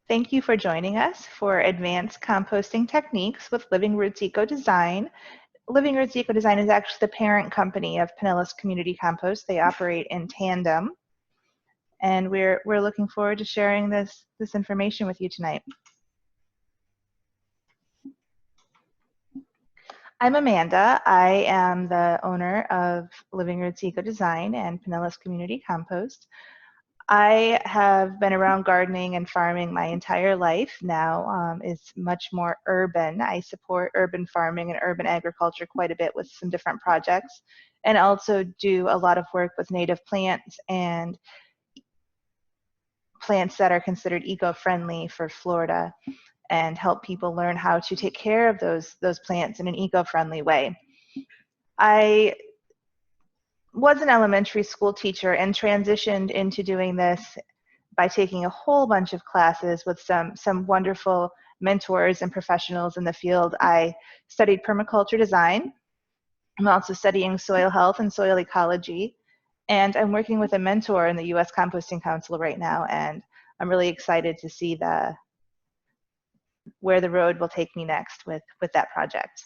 Thank you for joining us for Advanced Composting Techniques with Living Roots Eco Design. Living Roots Eco Design is actually the parent company of Pinellas Community Compost. They operate in tandem, and we're looking forward to sharing this information with you tonight. I'm Amanda. I am the owner of Living Roots Eco Design and Pinellas Community Compost. I have been around gardening and farming my entire life. Now it's much more urban. I support urban farming and urban agriculture quite a bit with some different projects, and also do a lot of work with native plants and plants that are considered eco-friendly for Florida, and help people learn how to take care of those plants in an eco-friendly way. I was an elementary school teacher and transitioned into doing this by taking a whole bunch of classes with some wonderful mentors and professionals in the field. I studied permaculture design. I'm also studying soil health and soil ecology. And I'm working with a mentor in the U.S. Composting Council right now, and I'm really excited to see where the road will take me next with that project.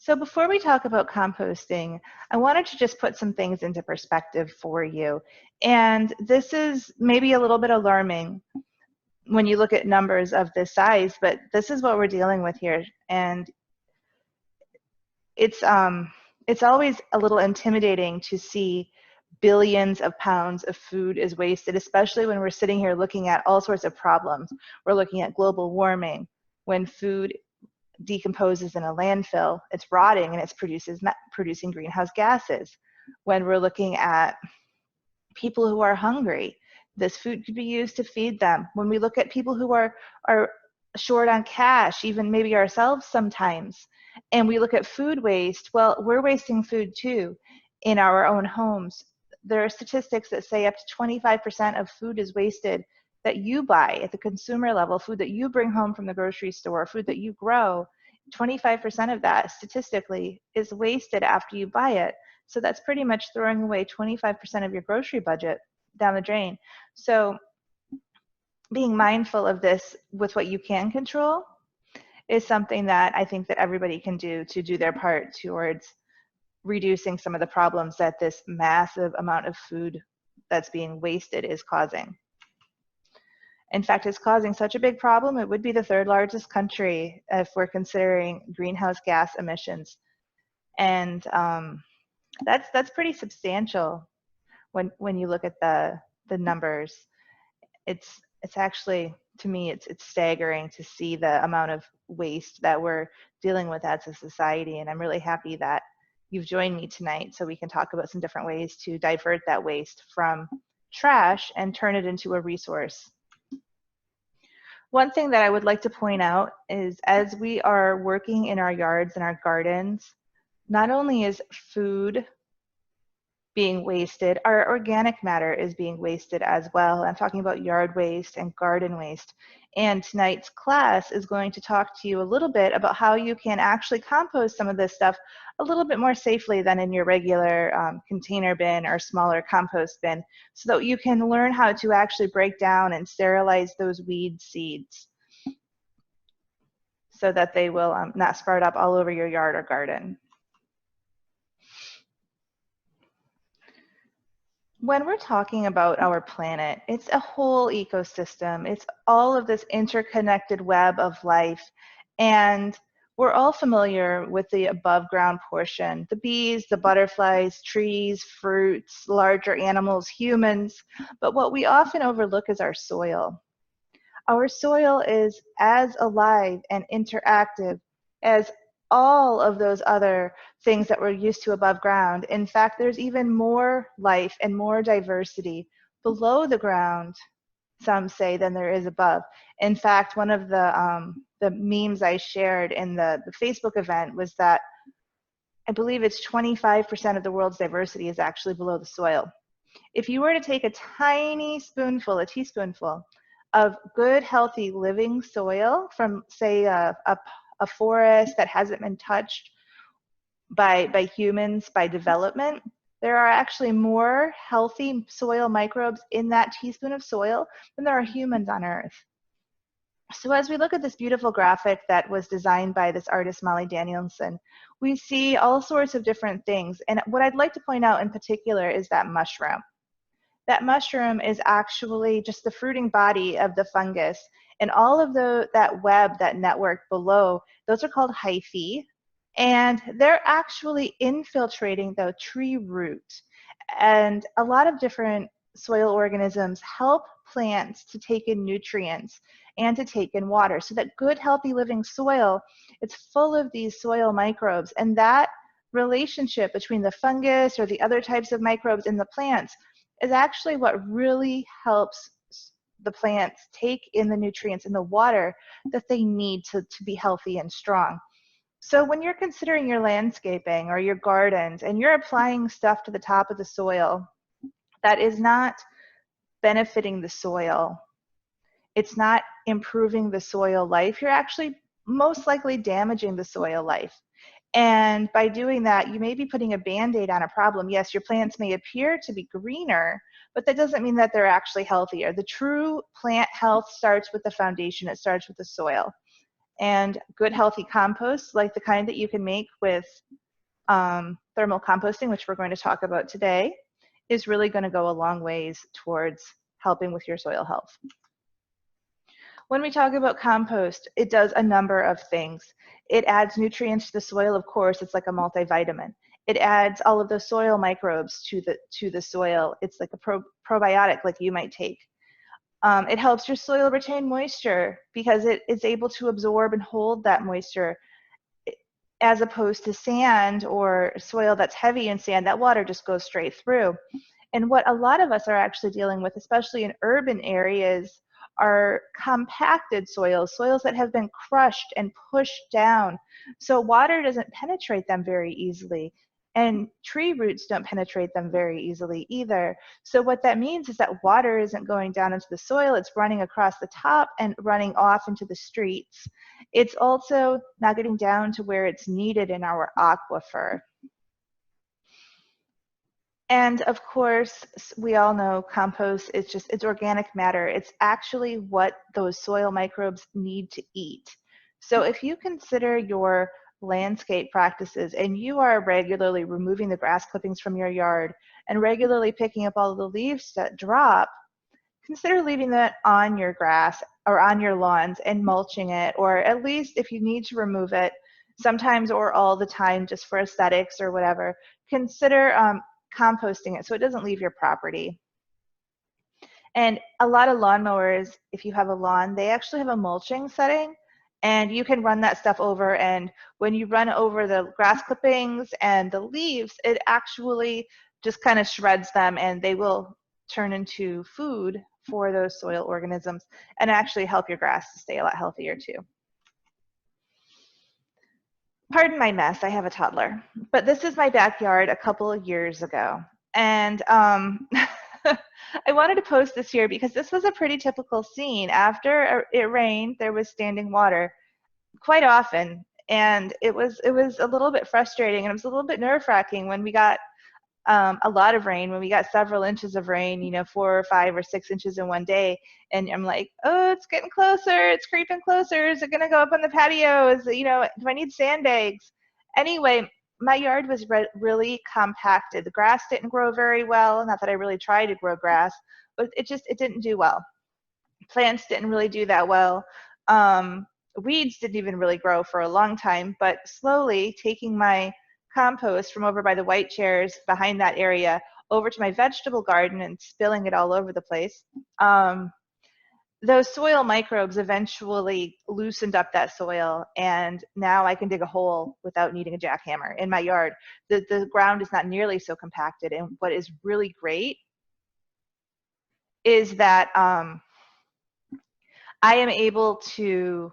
So before we talk about composting, I wanted to just put some things into perspective for you. And this is maybe a little bit alarming when you look at numbers of this size, but this is what we're dealing with here. And it's always a little intimidating to see billions of pounds of food is wasted, especially when we're sitting here looking at all sorts of problems. We're looking at global warming. When food decomposes in a landfill, it's rotting and it's producing greenhouse gases. When we're looking at people who are hungry, this food could be used to feed them. When we look at people who are short on cash, even maybe ourselves sometimes, and we look at food waste, well, we're wasting food too in our own homes. There are statistics that say up to 25% of food is wasted that you buy at the consumer level, food that you bring home from the grocery store, food that you grow. 25% of that statistically is wasted after you buy it. So that's pretty much throwing away 25% of your grocery budget down the drain. So being mindful of this with what you can control is something that I think that everybody can do to do their part towards reducing some of the problems that this massive amount of food that's being wasted is causing. In fact, it's causing such a big problem, it would be the third largest country if we're considering greenhouse gas emissions. And that's pretty substantial when you look at the numbers. It's actually, to me, it's staggering to see the amount of waste that we're dealing with as a society. And I'm really happy that you've joined me tonight so we can talk about some different ways to divert that waste from trash and turn it into a resource. One thing that I would like to point out is as we are working in our yards and our gardens, not only is food being wasted, our organic matter is being wasted as well. I'm talking about yard waste and garden waste. And tonight's class is going to talk to you a little bit about how you can actually compost some of this stuff a little bit more safely than in your regular container bin or smaller compost bin, so that you can learn how to actually break down and sterilize those weed seeds so that they will not sprout up all over your yard or garden. When we're talking about our planet, it's a whole ecosystem. It's all of this interconnected web of life. And we're all familiar with the above ground portion, the bees, the butterflies, trees, fruits, larger animals, humans. But what we often overlook is our soil. Our soil is as alive and interactive as all of those other things that we're used to above ground. In fact, there's even more life and more diversity below the ground, some say, than there is above. In fact, one of the memes I shared in the Facebook event was that I believe it's 25% of the world's diversity is actually below the soil. If you were to take a tiny spoonful, a teaspoonful, of good, healthy, living soil from, say, a forest that hasn't been touched by humans, by development, There are actually more healthy soil microbes in that teaspoon of soil than there are humans on Earth. So as we look at this beautiful graphic that was designed by this artist, Molly Danielson, we see all sorts of different things. And what I'd like to point out in particular is that mushroom. That mushroom is actually just the fruiting body of the fungus. And all of that web, that network below, those are called hyphae. And they're actually infiltrating the tree root. And a lot of different soil organisms help plants to take in nutrients and to take in water. So that good, healthy living soil, it's full of these soil microbes. And that relationship between the fungus or the other types of microbes in the plants is actually what really helps the plants take in the nutrients and the water that they need to be healthy and strong. So when you're considering your landscaping or your gardens and you're applying stuff to the top of the soil that is not benefiting the soil, it's not improving the soil life, you're actually most likely damaging the soil life. And by doing that, you may be putting a Band-Aid on a problem. Yes, your plants may appear to be greener, but that doesn't mean that they're actually healthier. The true plant health starts with the foundation. It starts with the soil. And good, healthy compost, like the kind that you can make with thermal composting, which we're going to talk about today, is really going to go a long ways towards helping with your soil health. When we talk about compost, it does a number of things. It adds nutrients to the soil, of course, it's like a multivitamin. It adds all of the soil microbes to the soil. It's like a probiotic like you might take. It helps your soil retain moisture because it is able to absorb and hold that moisture, as opposed to sand or soil that's heavy in sand. That water just goes straight through. And what a lot of us are actually dealing with, especially in urban areas, are compacted soils, soils that have been crushed and pushed down. So water doesn't penetrate them very easily, and tree roots don't penetrate them very easily either. So what that means is that water isn't going down into the soil, it's running across the top and running off into the streets. It's also not getting down to where it's needed in our aquifer. And of course, we all know compost is it's organic matter. It's actually what those soil microbes need to eat. So if you consider your landscape practices and you are regularly removing the grass clippings from your yard and regularly picking up all the leaves that drop, consider leaving that on your grass or on your lawns and mulching it, or at least if you need to remove it sometimes or all the time just for aesthetics or whatever, consider composting it so it doesn't leave your property. And a lot of lawnmowers, if you have a lawn, they actually have a mulching setting, and you can run that stuff over, and when you run over the grass clippings and the leaves, it actually just kind of shreds them, and they will turn into food for those soil organisms and actually help your grass to stay a lot healthier too. Pardon my mess, I have a toddler, but this is my backyard a couple of years ago. And I wanted to post this here because this was a pretty typical scene. After it rained, there was standing water quite often. And it was a little bit frustrating, and it was a little bit nerve-wracking when we got a lot of rain, when we got several inches of rain, you know, 4 or 5 or 6 inches in one day. And I'm like, oh, it's getting closer, it's creeping closer, is it gonna go up on the patio, is it, you know, do I need sandbags? Anyway, my yard was really compacted. The grass didn't grow very well, not that I really tried to grow grass, but it didn't do well. Plants didn't really do that well. Weeds didn't even really grow for a long time, but slowly taking my compost from over by the white chairs behind that area over to my vegetable garden and spilling it all over the place, those soil microbes eventually loosened up that soil, and now I can dig a hole without needing a jackhammer in my yard. The ground is not nearly so compacted, and what is really great is that I am able to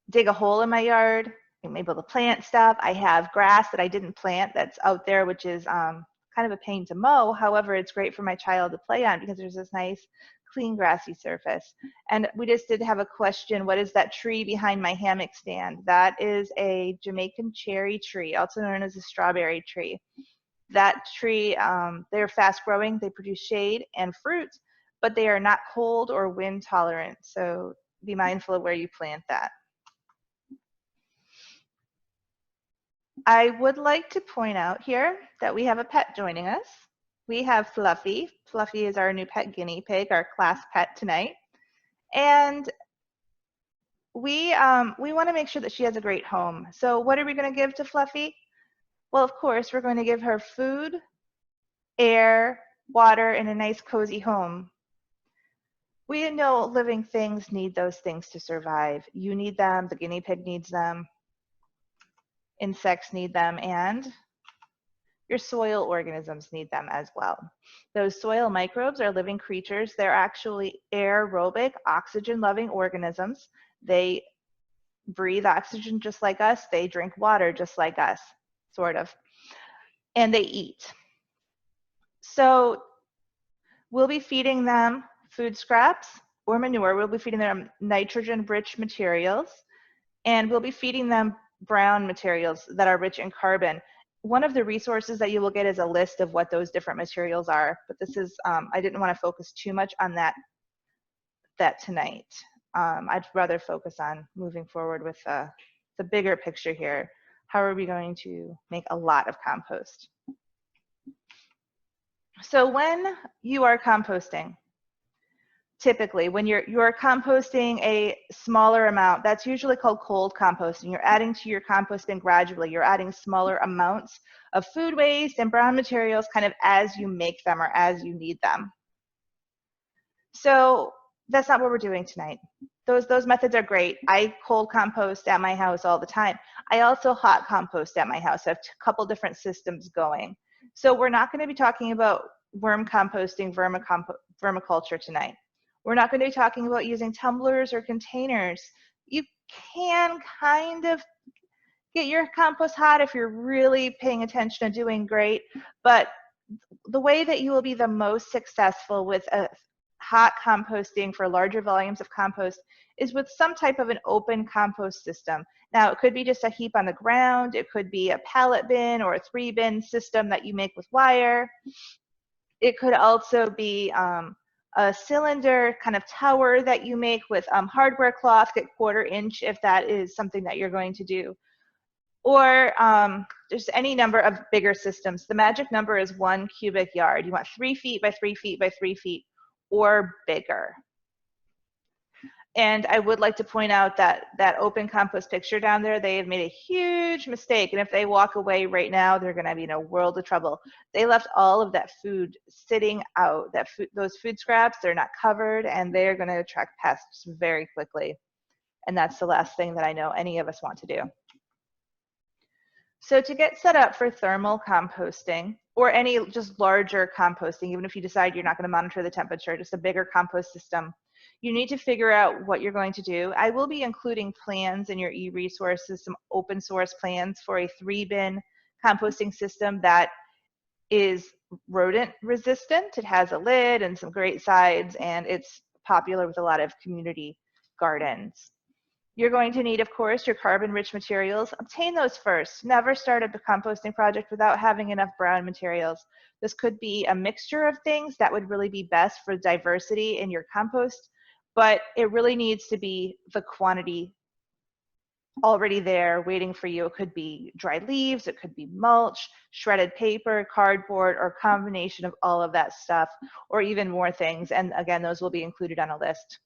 dig a hole in my yard. I'm able to plant stuff. I have grass that I didn't plant that's out there, which is kind of a pain to mow. However, it's great for my child to play on because there's this nice, clean, grassy surface. And we just did have a question. What is that tree behind my hammock stand? That is a Jamaican cherry tree, also known as a strawberry tree. That tree, they're fast growing, they produce shade and fruit, but they are not cold or wind tolerant. So be mindful of where you plant that. I would like to point out here that we have a pet joining us. We have Fluffy. Fluffy is our new pet guinea pig, our class pet tonight. And we want to make sure that she has a great home. So what are we going to give to Fluffy? Well, of course, we're going to give her food, air, water, and a nice cozy home. We know living things need those things to survive. You need them, the guinea pig needs them, insects need them, and your soil organisms need them as well. Those soil microbes are living creatures. They're actually aerobic, oxygen-loving organisms. They breathe oxygen just like us. They drink water just like us, sort of. And they eat. So we'll be feeding them food scraps or manure. We'll be feeding them nitrogen-rich materials. And we'll be feeding them brown materials that are rich in carbon. One of the resources that you will get is a list of what those different materials are, but this is, I didn't want to focus too much on that tonight. I'd rather focus on moving forward with the bigger picture here. How are we going to make a lot of compost? So when you are composting, typically, when you're composting a smaller amount, that's usually called cold composting. You're adding to your compost bin gradually. You're adding smaller amounts of food waste and brown materials kind of as you make them or as you need them. So that's not what we're doing tonight. Those methods are great. I cold compost at my house all the time. I also hot compost at my house. I have a couple different systems going. So we're not going to be talking about worm composting, vermiculture tonight. We're not going to be talking about using tumblers or containers. You can kind of get your compost hot if you're really paying attention and doing great, but the way that you will be the most successful with a hot composting for larger volumes of compost is with some type of an open compost system. Now, it could be just a heap on the ground. It could be a pallet bin or a 3-bin system that you make with wire. It could also be a cylinder kind of tower that you make with hardware cloth at 1/4 inch if that is something that you're going to do. Or just any number of bigger systems. The magic number is 1 cubic yard. You want 3 feet by 3 feet by 3 feet or bigger. And I would like to point out that that open compost picture down there, they have made a huge mistake. And if they walk away right now, they're going to be in a world of trouble. They left all of that food sitting out. Those food scraps, they're not covered, and they're going to attract pests very quickly. And that's the last thing that I know any of us want to do. So to get set up for thermal composting, or any just larger composting, even if you decide you're not going to monitor the temperature, just a bigger compost system, you need to figure out what you're going to do. I will be including plans in your e-resources, some open source plans for a 3-bin composting system that is rodent resistant. It has a lid and some great sides, and it's popular with a lot of community gardens. You're going to need, of course, your carbon-rich materials. Obtain those first. Never start a composting project without having enough brown materials. This could be a mixture of things that would really be best for diversity in your compost, but it really needs to be the quantity already there waiting for you. It could be dried leaves, it could be mulch, shredded paper, cardboard, or a combination of all of that stuff, or even more things. And again, those will be included on a list.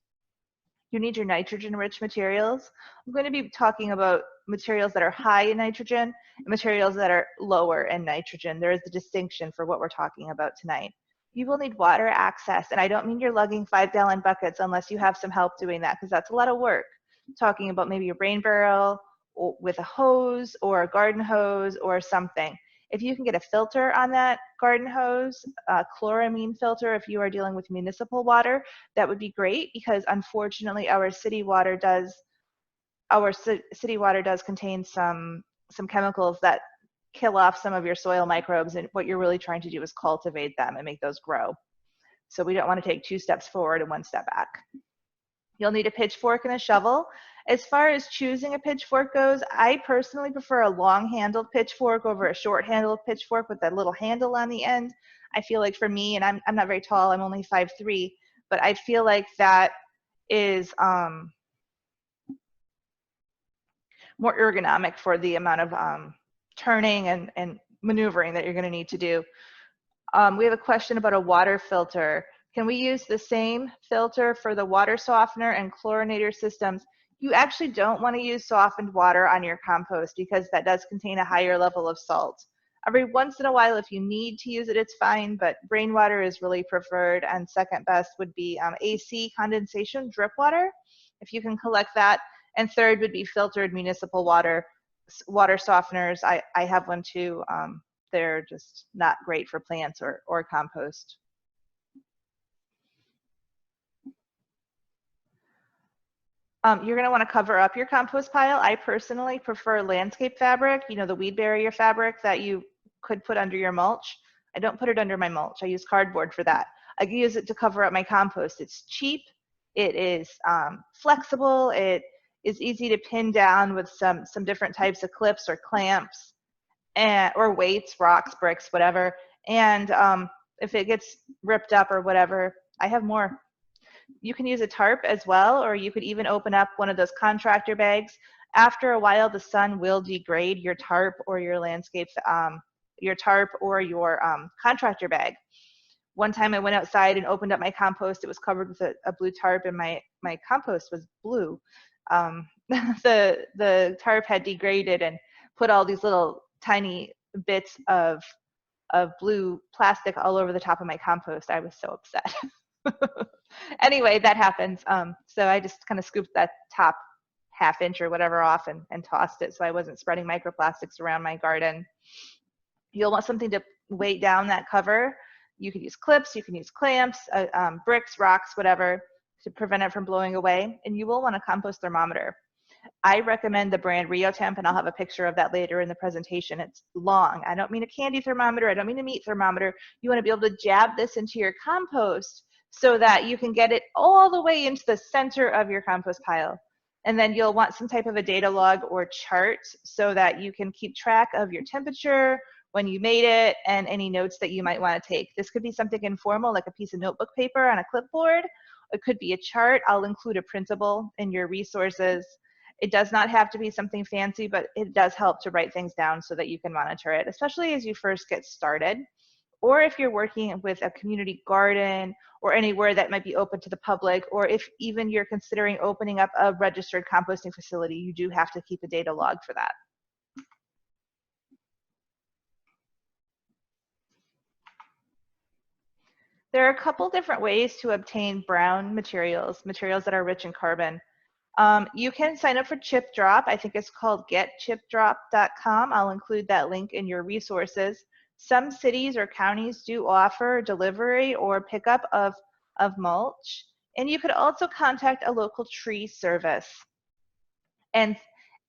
You need your nitrogen-rich materials. I'm going to be talking about materials that are high in nitrogen and materials that are lower in nitrogen. There is a distinction for what we're talking about tonight. You will need water access, and I don't mean you're lugging 5-gallon buckets unless you have some help doing that, because that's a lot of work. Talking about maybe a rain barrel with a hose or a garden hose or something. If you can get a filter on that garden hose, a chloramine filter if you are dealing with municipal water, that would be great, because unfortunately our city water does contain some chemicals that kill off some of your soil microbes, and what you're really trying to do is cultivate them and make those grow. So we don't want to take 2 steps forward and 1 step back. You'll need a pitchfork and a shovel, As far as choosing a pitchfork goes, I personally prefer a long-handled pitchfork over a short-handled pitchfork with that little handle on the end. I feel like for me, and I'm not very tall, I'm only 5'3", but I feel like that is more ergonomic for the amount of turning and maneuvering that you're going to need to do. We have a question about a water filter. Can we use the same filter for the water softener and chlorinator systems? You actually don't want to use softened water on your compost because that does contain a higher level of salt. Every once in a while, if you need to use it, it's fine, but rainwater is really preferred, and second best would be AC condensation drip water, if you can collect that. And third would be filtered municipal water, water softeners. I have one too. They're just not great for plants or compost. You're going to want to cover up your compost pile. I personally prefer landscape fabric, you know, the weed barrier fabric that you could put under your mulch. I don't put it under my mulch. I use cardboard for that. I use it to cover up my compost. It's cheap. It is flexible. It is easy to pin down with some different types of clips or clamps, or weights, rocks, bricks, whatever. And if it gets ripped up or whatever, I have more. You can use a tarp as well, or you could even open up one of those contractor bags. After a while, the sun will degrade your tarp or your landscape, your tarp or your contractor bag. One time I went outside and opened up my compost. It was covered with a blue tarp, and my compost was blue. The tarp had degraded and put all these little tiny bits of blue plastic all over the top of my compost. I was so upset. Anyway, that happens. So I just kind of scooped that top ½ inch or whatever off and tossed it so I wasn't spreading microplastics around my garden. You'll want something to weight down that cover. You can use clips, you can use clamps, bricks, rocks, whatever, to prevent it from blowing away. And you will want a compost thermometer. I recommend the brand RioTemp, and I'll have a picture of that later in the presentation. It's long. I don't mean a candy thermometer. I don't mean a meat thermometer. You want to be able to jab this into your compost so that you can get it all the way into the center of your compost pile. And then you'll want some type of a data log or chart so that you can keep track of your temperature, when you made it, and any notes that you might want to take. This could be something informal, like a piece of notebook paper on a clipboard. It could be a chart. I'll include a printable in your resources. It does not have to be something fancy, but it does help to write things down so that you can monitor it, especially as you first get started. Or if you're working with a community garden or anywhere that might be open to the public, or if even you're considering opening up a registered composting facility, you do have to keep a data log for that. There are a couple different ways to obtain brown materials that are rich in carbon. You can sign up for Chip Drop. I think it's called getchipdrop.com. I'll include that link in your resources. Some cities or counties do offer delivery or pickup of mulch. And you could also contact a local tree service and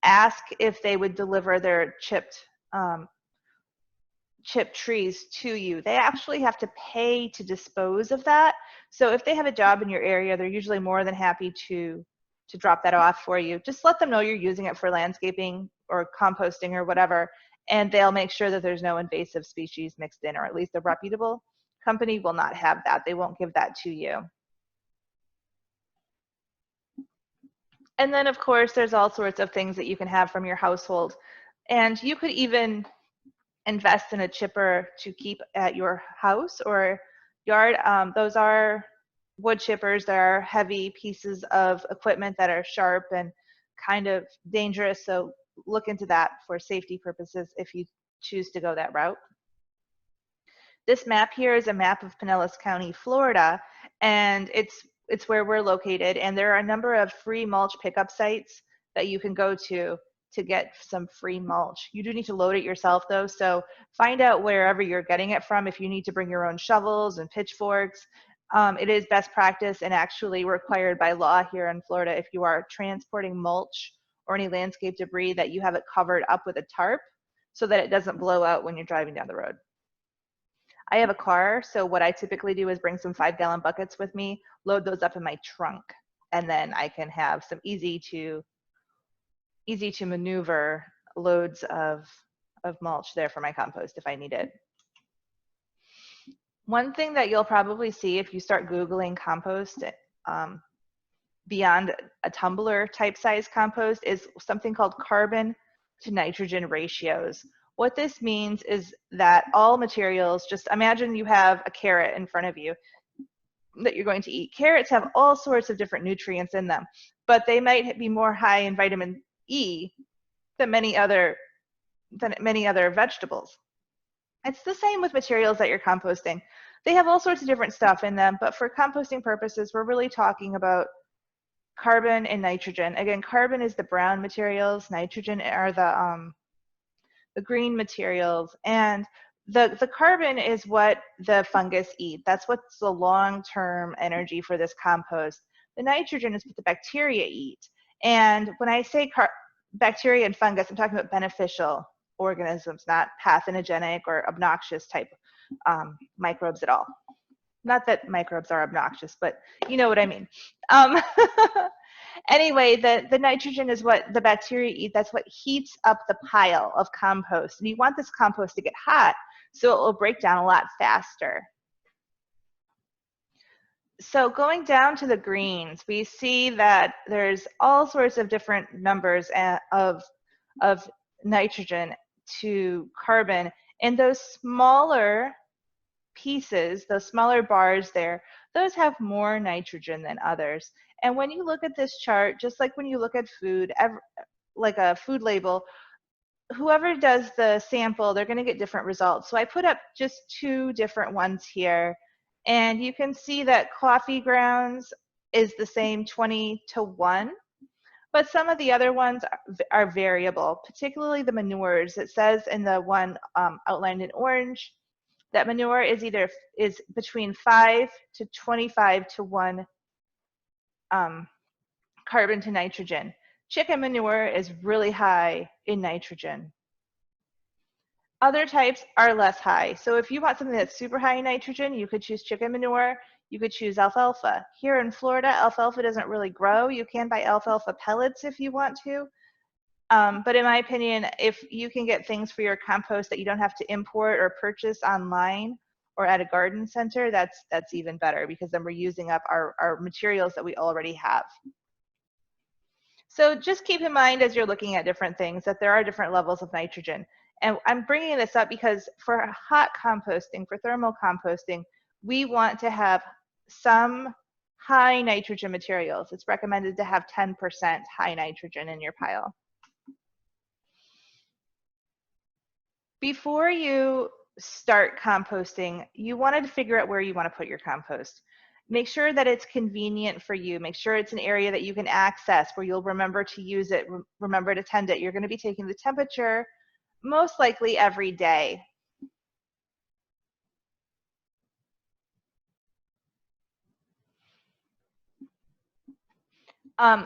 ask if they would deliver their chipped trees to you. They actually have to pay to dispose of that. So if they have a job in your area, they're usually more than happy to drop that off for you. Just let them know you're using it for landscaping or composting or whatever, and they'll make sure that there's no invasive species mixed in, or at least a reputable company will not have that. They won't give that to you. And then of course, there's all sorts of things that you can have from your household. And you could even invest in a chipper to keep at your house or yard. Those are wood chippers. There are heavy pieces of equipment that are sharp and kind of dangerous. So look into that for safety purposes if you choose to go that route. This map here is a map of Pinellas County, Florida, and it's where we're located. And there are a number of free mulch pickup sites that you can go to get some free mulch. You do need to load it yourself though, so find out wherever you're getting it from. If you need to bring your own shovels and pitchforks, it is best practice and actually required by law here in Florida if you are transporting mulch or any landscape debris that you have it covered up with a tarp so that it doesn't blow out when you're driving down the road. I have a car, so what I typically do is bring some 5-gallon buckets with me, load those up in my trunk, and then I can have some easy to easy to maneuver loads of mulch there for my compost if I need it. One thing that you'll probably see if you start Googling compost beyond a tumbler type size compost is something called carbon to nitrogen ratios. What this means is that all materials, just imagine you have a carrot in front of you that you're going to eat. Carrots have all sorts of different nutrients in them, but they might be more high in vitamin E than many other vegetables. It's the same with materials that you're composting. They have all sorts of different stuff in them, but for composting purposes, we're really talking about carbon and nitrogen. Again, carbon is the brown materials, nitrogen are the green materials, and the carbon is what the fungus eat. That's what's the long-term energy for this compost. The nitrogen is what the bacteria eat. And when I say bacteria and fungus, I'm talking about beneficial organisms, not pathogenic or obnoxious type microbes at all. Not that microbes are obnoxious, but you know what I mean. Anyway, the nitrogen is what the bacteria eat. That's what heats up the pile of compost. And you want this compost to get hot so it will break down a lot faster. So going down to the greens, we see that there's all sorts of different numbers of nitrogen to carbon. And those smaller pieces, those smaller bars there, those have more nitrogen than others. And when you look at this chart, just like when you look at food, like a food label, whoever does the sample, they're going to get different results. So I put up just 2 different ones here. And you can see that coffee grounds is the same 20:1. But some of the other ones are variable, particularly the manures. It says in the one outlined in orange that manure is between 5 to 25:1 carbon to nitrogen. Chicken manure is really high in nitrogen. Other types are less high. So if you want something that's super high in nitrogen, you could choose chicken manure. You could choose alfalfa. Here in Florida, alfalfa doesn't really grow. You can buy alfalfa pellets if you want to. But in my opinion, if you can get things for your compost that you don't have to import or purchase online or at a garden center, that's even better, because then we're using up our materials that we already have. So just keep in mind as you're looking at different things that there are different levels of nitrogen. And I'm bringing this up because for hot composting, for thermal composting, we want to have some high nitrogen materials. It's recommended to have 10% high nitrogen in your pile. Before you start composting, you want to figure out where you want to put your compost. Make sure that it's convenient for you. Make sure it's an area that you can access, where you'll remember to use it, remember to tend it. You're going to be taking the temperature most likely every day.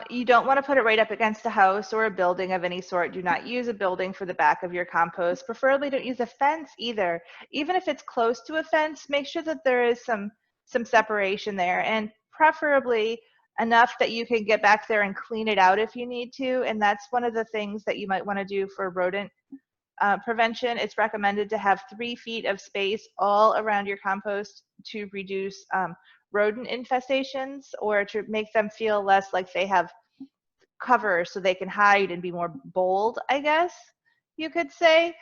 You don't want to put it right up against a house or a building of any sort. Do not use a building for the back of your compost. Preferably don't use a fence either. Even if it's close to a fence, make sure that there is some separation there, and preferably enough that you can get back there and clean it out if you need to. And that's one of the things that you might want to do for rodent prevention. It's recommended to have 3 feet of space all around your compost to reduce rodent infestations, or to make them feel less like they have cover so they can hide and be more bold, I guess you could say.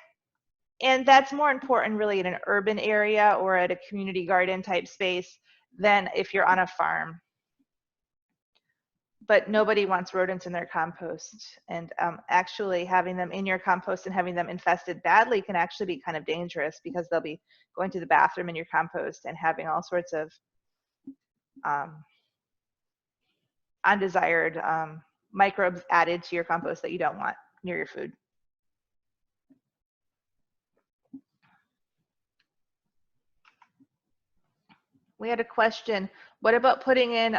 And that's more important really in an urban area or at a community garden type space than if you're on a farm. But nobody wants rodents in their compost. And actually having them in your compost and having them infested badly can actually be kind of dangerous, because they'll be going to the bathroom in your compost and having all sorts of undesired microbes added to your compost that you don't want near your food. We had a question, what about putting in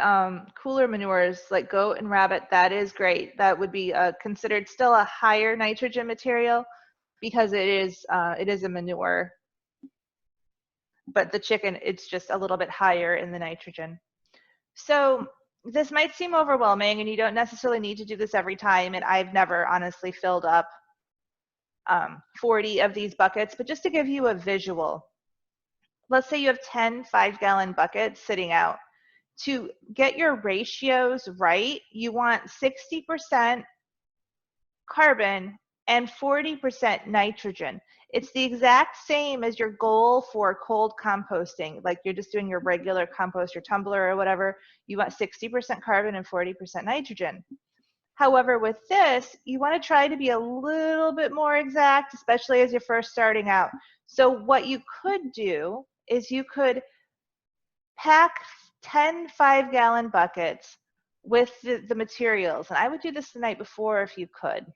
cooler manures like goat and rabbit? That is great. That would be considered still a higher nitrogen material, because it is a manure. But the chicken, it's just a little bit higher in the nitrogen. So this might seem overwhelming and you don't necessarily need to do this every time. And I've never honestly filled up 40 of these buckets, but just to give you a visual, let's say you have 10 5-gallon buckets sitting out. To get your ratios right, you want 60% carbon and 40% nitrogen. It's the exact same as your goal for cold composting. Like you're just doing your regular compost, your tumbler or whatever. You want 60% carbon and 40% nitrogen. However, with this, you want to try to be a little bit more exact, especially as you're first starting out. So what you could do is you could pack 10 5-gallon buckets with the materials. And I would do this the night before if you could.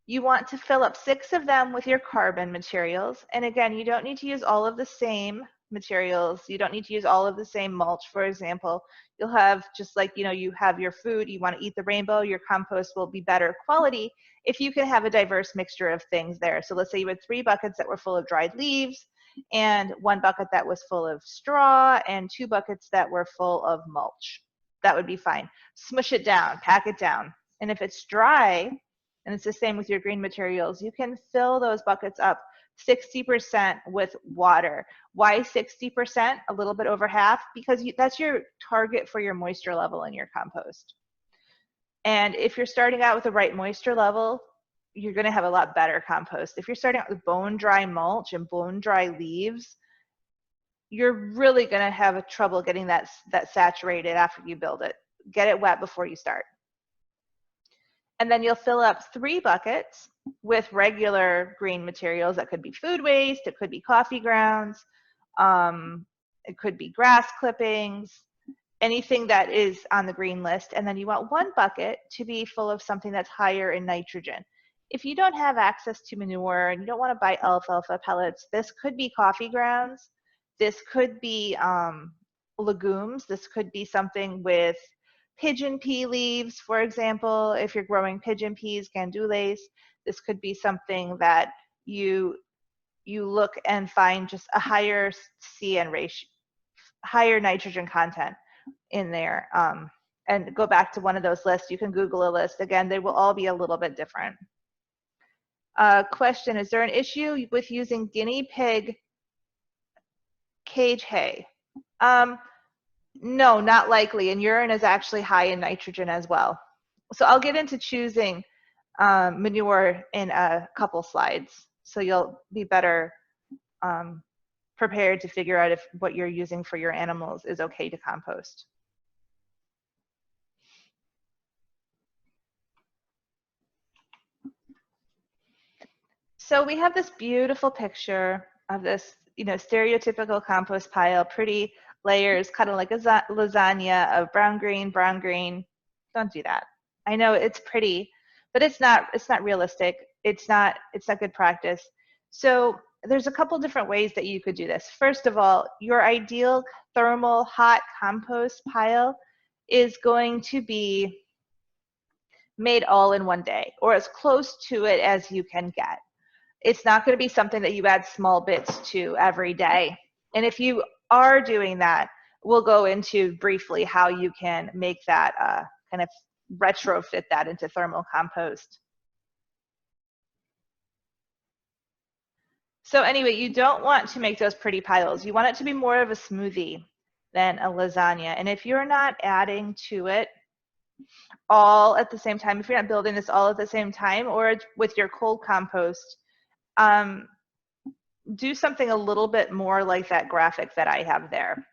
You want to fill up 6 of them with your carbon materials. And again, you don't need to use all of the same materials. You don't need to use all of the same mulch. For example, you'll have, just like, you know, you have your food, you want to eat the rainbow, your compost will be better quality if you can have a diverse mixture of things there. So let's say you had 3 buckets that were full of dried leaves, and 1 bucket that was full of straw, and 2 buckets that were full of mulch. That would be fine. Smush it down, pack it down. And if it's dry, and it's the same with your green materials, you can fill those buckets up 60% with water. Why 60%? A little bit over half? Because that's your target for your moisture level in your compost. And if you're starting out with the right moisture level, you're going to have a lot better compost. If you're starting out with bone dry mulch and bone dry leaves, you're really going to have trouble getting that saturated after you build it. Get it wet before you start. And then you'll fill up 3 buckets with regular green materials. That could be food waste, it could be coffee grounds, it could be grass clippings, anything that is on the green list. And then you want 1 bucket to be full of something that's higher in nitrogen. If you don't have access to manure and you don't want to buy alfalfa pellets, this could be coffee grounds. This could be legumes. This could be something with pigeon pea leaves, for example. If you're growing pigeon peas, gandules, this could be something that you look and find just a higher CN ratio, higher nitrogen content in there. And go back to one of those lists. You can Google a list. Again, they will all be a little bit different. Question, is there an issue with using guinea pig cage hay? No, not likely. And urine is actually high in nitrogen as well. So I'll get into choosing manure in a couple slides. So you'll be better prepared to figure out if what you're using for your animals is okay to compost. So we have this beautiful picture of this, you know, stereotypical compost pile, pretty layers, kind of like a lasagna of brown, green, brown, green. Don't do that. I know it's pretty, but it's not realistic. It's not good practice. So there's a couple different ways that you could do this. First of all, your ideal thermal hot compost pile is going to be made all in one day, or as close to it as you can get. It's not going to be something that you add small bits to every day. And if you are doing that, we'll go into briefly how you can make that kind of retrofit that into thermal compost. So anyway, you don't want to make those pretty piles. You want it to be more of a smoothie than a lasagna. And if you're not adding to it all at the same time, if you're not building this all at the same time, or with your cold compost, do something a little bit more like that graphic that I have there.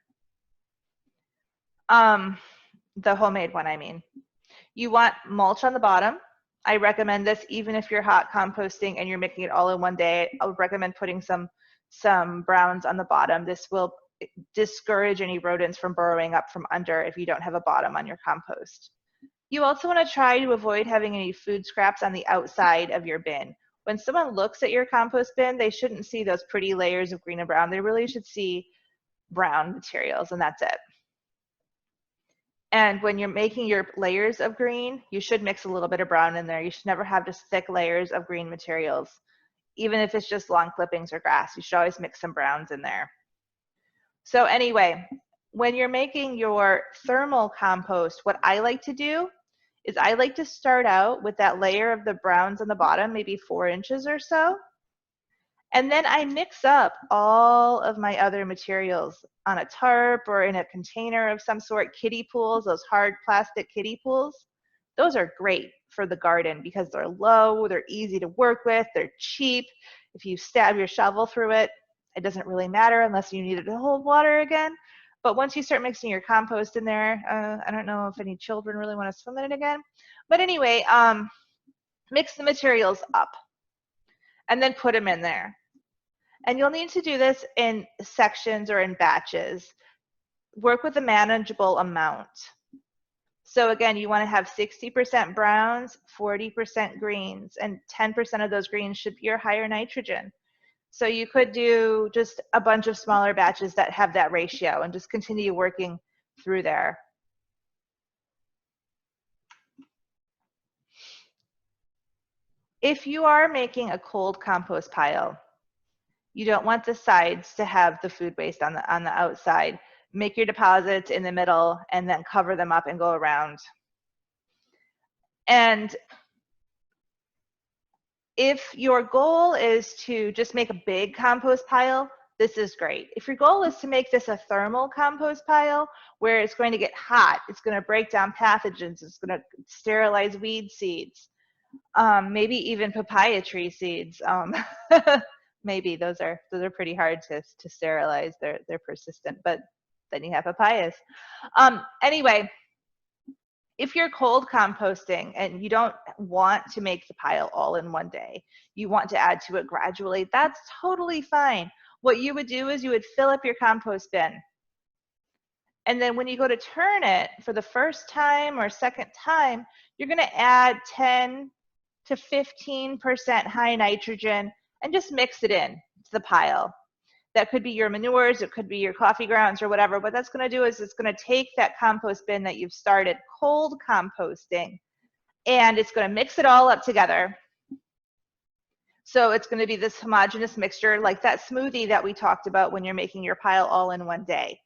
The homemade one, I mean. You want mulch on the bottom. I recommend this even if you're hot composting and you're making it all in one day. I would recommend putting some browns on the bottom. This will discourage any rodents from burrowing up from under if you don't have a bottom on your compost. You also want to try to avoid having any food scraps on the outside of your bin. When someone looks at your compost bin, they shouldn't see those pretty layers of green and brown. They really should see brown materials, and that's it. And when you're making your layers of green, you should mix a little bit of brown in there. You should never have just thick layers of green materials. Even if it's just lawn clippings or grass, you should always mix some browns in there. So anyway, when you're making your thermal compost, what I like to do is I like to start out with that layer of the browns on the bottom, maybe 4 inches or so. And then I mix up all of my other materials on a tarp or in a container of some sort, kiddie pools, those hard plastic kiddie pools. Those are great for the garden because they're low, they're easy to work with, they're cheap. If you stab your shovel through it, it doesn't really matter unless you need it to hold water again. But once you start mixing your compost in there, I don't know if any children really want to swim in it again. But anyway, mix the materials up and then put them in there. And you'll need to do this in sections or in batches. Work with a manageable amount. So again, you want to have 60% browns, 40% greens, and 10% of those greens should be your higher nitrogen. So you could do just a bunch of smaller batches that have that ratio and just continue working through there. If you are making a cold compost pile, you don't want the sides to have the food waste on the outside. Make your deposits in the middle and then cover them up and go around. And if your goal is to just make a big compost pile, this is great. If your goal is to make this a thermal compost pile where it's going to get hot, it's going to break down pathogens, it's going to sterilize weed seeds, maybe even papaya tree seeds. Maybe those are pretty hard to sterilize. They're persistent, but then you have papayas. Anyway, if you're cold composting and you don't want to make the pile all in one day, you want to add to it gradually, that's totally fine. What you would do is you would fill up your compost bin. And then when you go to turn it for the first time or second time, you're going to add 10 to 15% high nitrogen and just mix it in to the pile. That could be your manures, it could be your coffee grounds or whatever. What that's going to do is it's going to take that compost bin that you've started cold composting and it's going to mix it all up together. So it's going to be this homogeneous mixture like that smoothie that we talked about when you're making your pile all in one day.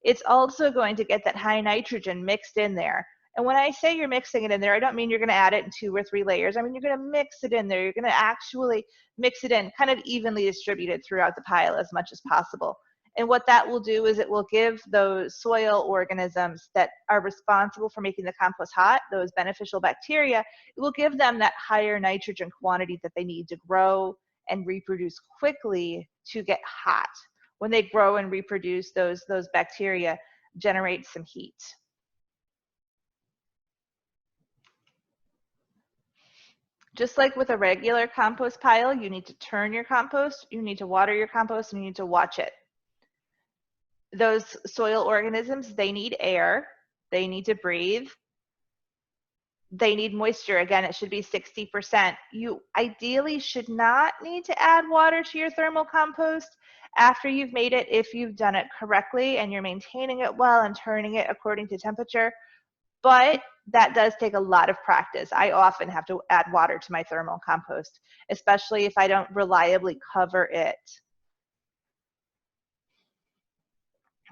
It's also going to get that high nitrogen mixed in there. And when I say you're mixing it in there, I don't mean you're going to add it in 2 or 3 layers. I mean, you're going to mix it in there. You're going to actually mix it in, kind of evenly distributed throughout the pile as much as possible. And what that will do is it will give those soil organisms that are responsible for making the compost hot, those beneficial bacteria, it will give them that higher nitrogen quantity that they need to grow and reproduce quickly to get hot. When they grow and reproduce, those bacteria generate some heat. Just like with a regular compost pile, you need to turn your compost, you need to water your compost, and you need to watch it. Those soil organisms, they need air, they need to breathe, they need moisture. Again, it should be 60%. You ideally should not need to add water to your thermal compost after you've made it if you've done it correctly and you're maintaining it well and turning it according to temperature. But that does take a lot of practice. I often have to add water to my thermal compost, especially if I don't reliably cover it.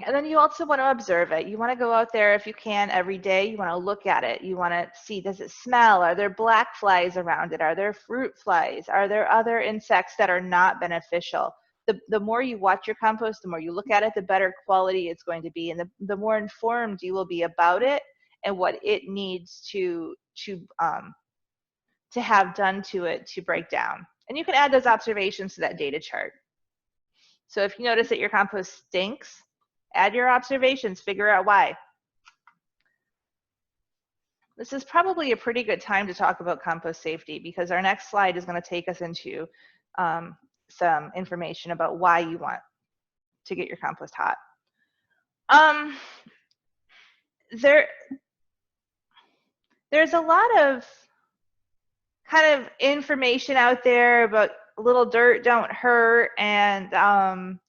And then you also want to observe it. You want to go out there if you can every day. You want to look at it. You want to see, does it smell? Are there black flies around it? Are there fruit flies? Are there other insects that are not beneficial? The more you watch your compost, the more you look at it, the better quality it's going to be. And the more informed you will be about it and what it needs to have done to it to break down. And you can add those observations to that data chart. So if you notice that your compost stinks, add your observations, figure out why. This is probably a pretty good time to talk about compost safety because our next slide is going to take us into some information about why you want to get your compost hot. There's a lot of kind of information out there about little dirt don't hurt and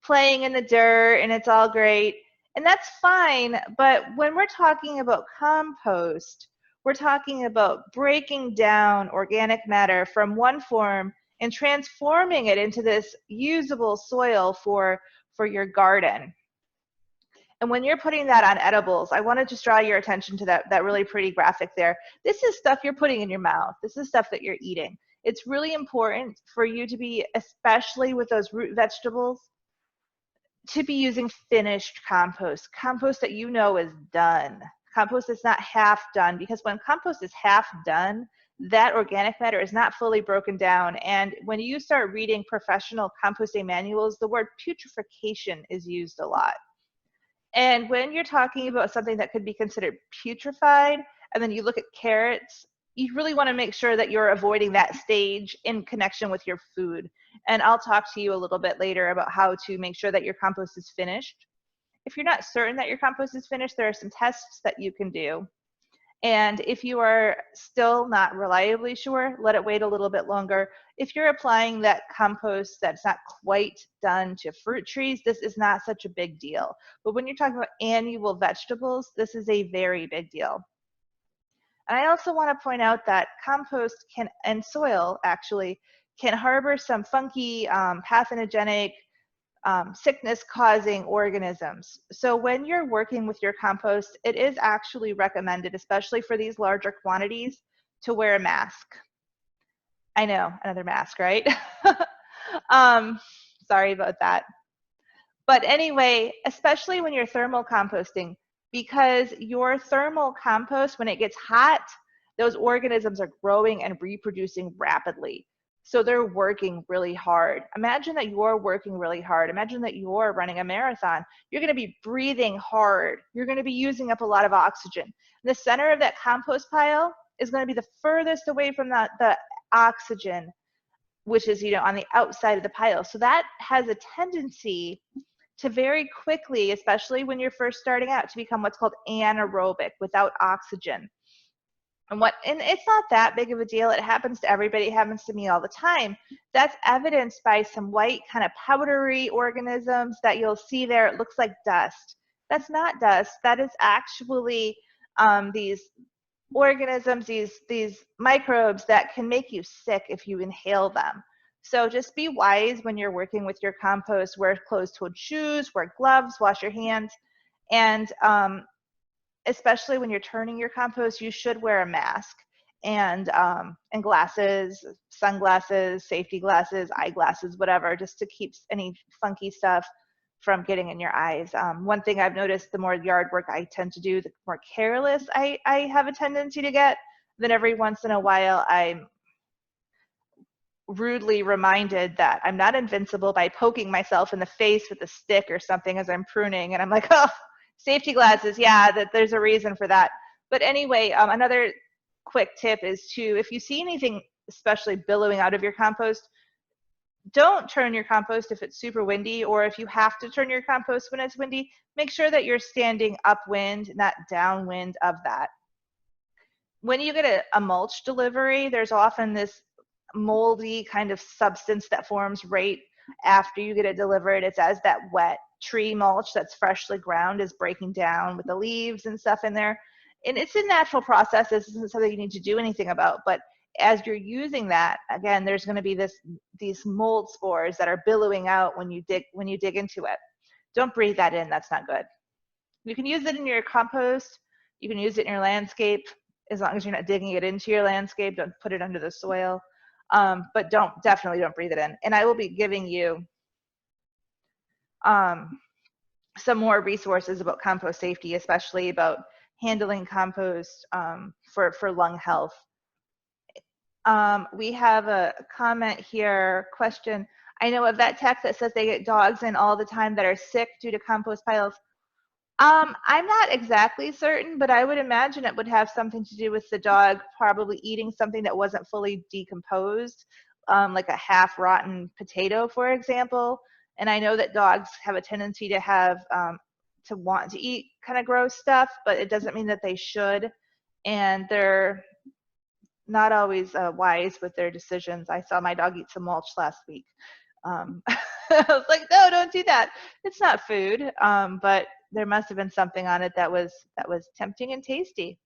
playing in the dirt and it's all great. And that's fine, but when we're talking about compost, we're talking about breaking down organic matter from one form and transforming it into this usable soil for your garden. And when you're putting that on edibles, I want to just draw your attention to that really pretty graphic there. This is stuff you're putting in your mouth. This is stuff that you're eating. It's really important for you to be, especially with those root vegetables, to be using finished compost, compost that you know is done, compost that's not half done, because when compost is half done, that organic matter is not fully broken down. And when you start reading professional composting manuals, the word putrefaction is used a lot. And when you're talking about something that could be considered putrefied, and then you look at carrots, you really want to make sure that you're avoiding that stage in connection with your food. And I'll talk to you a little bit later about how to make sure that your compost is finished. If you're not certain that your compost is finished, there are some tests that you can do. And if you are still not reliably sure, let it wait a little bit longer. If you're applying that compost that's not quite done to fruit trees, this is not such a big deal. But when you're talking about annual vegetables, this is a very big deal. And I also want to point out that compost can, and soil actually, can harbor some funky pathogenic sickness-causing organisms. So when you're working with your compost, it is actually recommended, especially for these larger quantities, to wear a mask. I know, another mask, right? Sorry about that. But anyway, especially when you're thermal composting, because your thermal compost, when it gets hot, those organisms are growing and reproducing rapidly. So they're working really hard. Imagine that you're working really hard. Imagine that you're running a marathon. You're going to be breathing hard. You're going to be using up a lot of oxygen. The center of that compost pile is going to be the furthest away from the oxygen, which is, on the outside of the pile. So that has a tendency to very quickly, especially when you're first starting out, to become what's called anaerobic, without oxygen. And it's not that big of a deal. It happens to everybody. It happens to me all the time. That's evidenced by some white kind of powdery organisms that you'll see there. It looks like dust. That's not dust. That is actually these organisms, these microbes that can make you sick if you inhale them. So just be wise when you're working with your compost. Wear closed-toed shoes, wear gloves, wash your hands, and especially when you're turning your compost, you should wear a mask and glasses, sunglasses, safety glasses, eyeglasses, whatever, just to keep any funky stuff from getting in your eyes. One thing I've noticed, the more yard work I tend to do, the more careless I have a tendency to get. Then every once in a while, I'm rudely reminded that I'm not invincible by poking myself in the face with a stick or something as I'm pruning. And I'm like, oh, safety glasses, yeah, that there's a reason for that. But anyway, another quick tip is if you see anything especially billowing out of your compost, don't turn your compost if it's super windy, or if you have to turn your compost when it's windy, make sure that you're standing upwind, not downwind of that. When you get a mulch delivery, there's often this moldy kind of substance that forms right after you get it delivered. It's as that wet tree mulch that's freshly ground is breaking down with the leaves and stuff in there. And it's a natural process. This isn't something you need to do anything about, but as you're using that, again, there's going to be these mold spores that are billowing out when you dig into it. Don't breathe that in. That's not good. You can use it in your compost. You can use it in your landscape, as long as you're not digging it into your landscape. Don't put it under the soil. But definitely don't breathe it in. And I will be giving you some more resources about compost safety, especially about handling compost for lung health. We have a comment here, question. I know a vet tech that says they get dogs in all the time that are sick due to compost piles. I'm not exactly certain, but I would imagine it would have something to do with the dog probably eating something that wasn't fully decomposed, like a half-rotten potato, for example. And I know that dogs have a tendency to want to eat kind of gross stuff, but it doesn't mean that they should. And they're not always wise with their decisions. I saw my dog eat some mulch last week. I was like, no, don't do that. It's not food, but there must have been something on it that was tempting and tasty.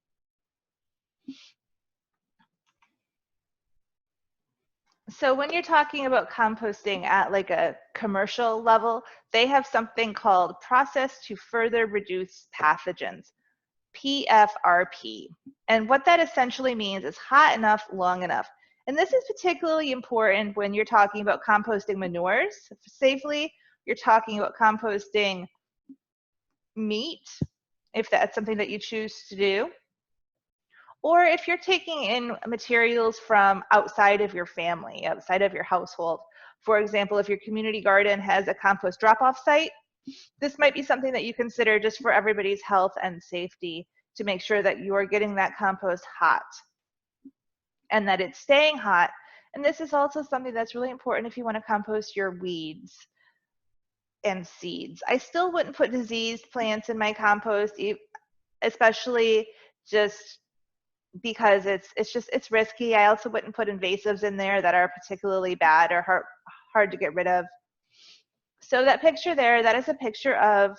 So when you're talking about composting at like a commercial level, they have something called process to further reduce pathogens, PFRP. And what that essentially means is hot enough, long enough. And this is particularly important when you're talking about composting manures safely. You're talking about composting meat, if that's something that you choose to do. Or if you're taking in materials from outside of your family, outside of your household. For example, if your community garden has a compost drop-off site, this might be something that you consider just for everybody's health and safety to make sure that you are getting that compost hot and that it's staying hot. And this is also something that's really important if you want to compost your weeds and seeds. I still wouldn't put diseased plants in my compost, especially just because it's risky. I also wouldn't put invasives in there that are particularly bad or hard to get rid of. So that picture there, that is a picture of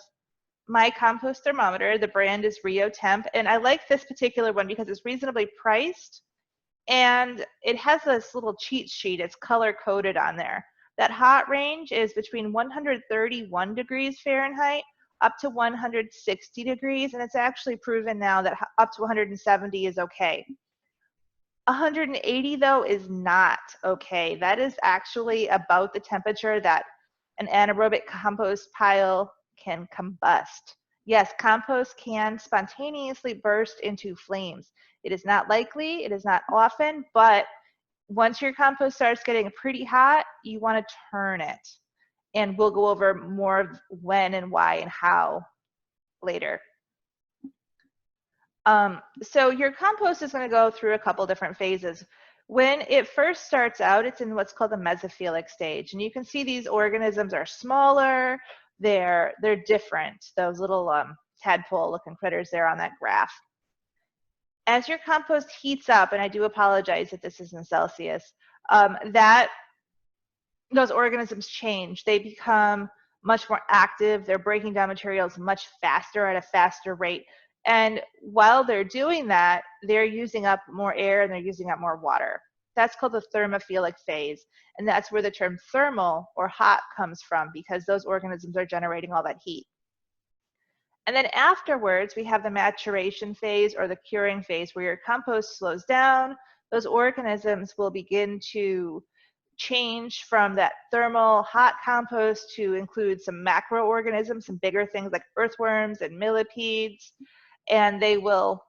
my compost thermometer. The brand is Rio Temp, and I like this particular one because it's reasonably priced, and it has this little cheat sheet. It's color coded on there. That hot range is between 131 degrees Fahrenheit up to 160 degrees, and it's actually proven now that up to 170 is okay. 180 though is not okay. That is actually about the temperature that an anaerobic compost pile can combust. Yes, compost can spontaneously burst into flames. It is not likely, it is not often, but once your compost starts getting pretty hot, you want to turn it. And we'll go over more of when and why and how later. So your compost is going to go through a couple different phases. When it first starts out, it's in what's called the mesophilic stage. And you can see these organisms are smaller, they're different, those little tadpole-looking critters there on that graph. As your compost heats up, and I do apologize if this is in Celsius, those organisms change. They become much more active. They're breaking down materials much faster at a faster rate. And while they're doing that, they're using up more air and they're using up more water. That's called the thermophilic phase. And that's where the term thermal or hot comes from, because those organisms are generating all that heat. And then afterwards, we have the maturation phase or the curing phase, where your compost slows down. Those organisms will begin to change from that thermal hot compost to include some macroorganisms, some bigger things like earthworms and millipedes, and they will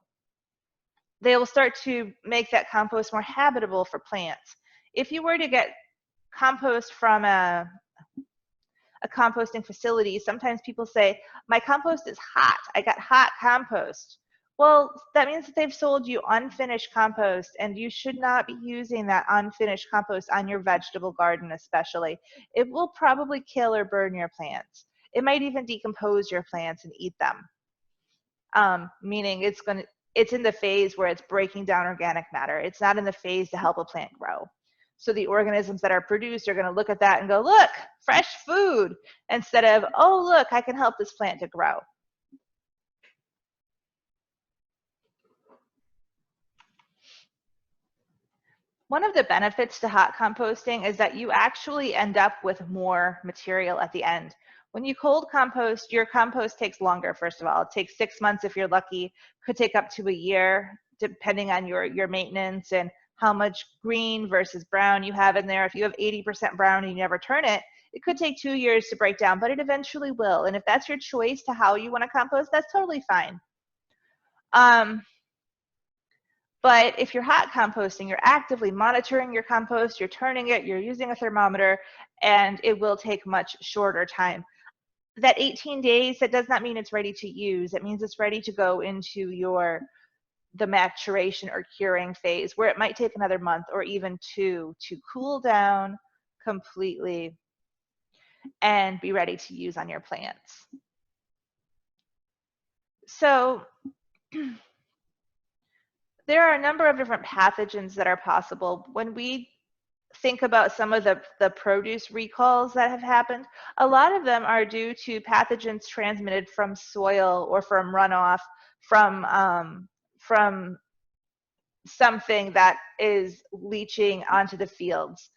start to make that compost more habitable for plants. If you were to get compost from a composting facility, sometimes people say, my compost is hot, I got hot compost. Well, that means that they've sold you unfinished compost, and you should not be using that unfinished compost on your vegetable garden especially. It will probably kill or burn your plants. It might even decompose your plants and eat them, meaning it's in the phase where it's breaking down organic matter. It's not in the phase to help a plant grow. So the organisms that are produced are going to look at that and go, look, fresh food, instead of, oh, look, I can help this plant to grow. One of the benefits to hot composting is that you actually end up with more material at the end. When you cold compost, your compost takes longer, first of all. It takes 6 months if you're lucky, could take up to a year, depending on your maintenance and how much green versus brown you have in there. If you have 80% brown and you never turn it, it could take 2 years to break down, but it eventually will. And if that's your choice to how you want to compost, that's totally fine. But if you're hot composting, you're actively monitoring your compost, you're turning it, you're using a thermometer, and it will take much shorter time. That 18 days, that does not mean it's ready to use. It means it's ready to go into the maturation or curing phase, where it might take another month or even 2 to cool down completely and be ready to use on your plants. So there are a number of different pathogens that are possible. When we think about some of the produce recalls that have happened, a lot of them are due to pathogens transmitted from soil or from runoff, from something that is leaching onto the fields.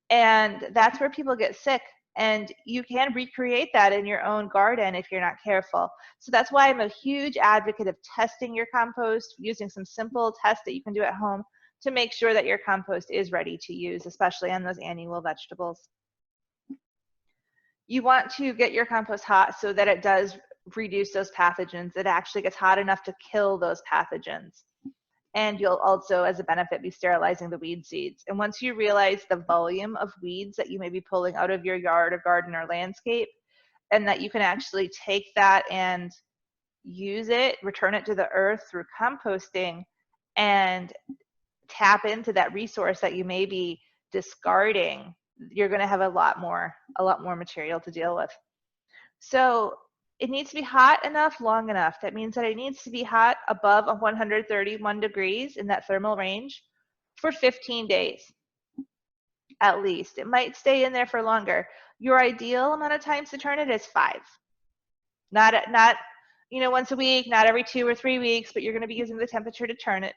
And that's where people get sick. And you can recreate that in your own garden if you're not careful. So that's why I'm a huge advocate of testing your compost, using some simple tests that you can do at home to make sure that your compost is ready to use, especially on those annual vegetables. You want to get your compost hot so that it does reduce those pathogens. It actually gets hot enough to kill those pathogens. And you'll also, as a benefit, be sterilizing the weed seeds. And once you realize the volume of weeds that you may be pulling out of your yard or garden or landscape, and that you can actually take that and use it, return it to the earth through composting, and tap into that resource that you may be discarding, you're going to have a lot more material to deal with. So it needs to be hot enough, long enough. That means that it needs to be hot above 131 degrees in that thermal range for 15 days at least. It might stay in there for longer. Your ideal amount of times to turn it is 5. Not once a week, not every 2 or 3 weeks, but you're going to be using the temperature to turn it,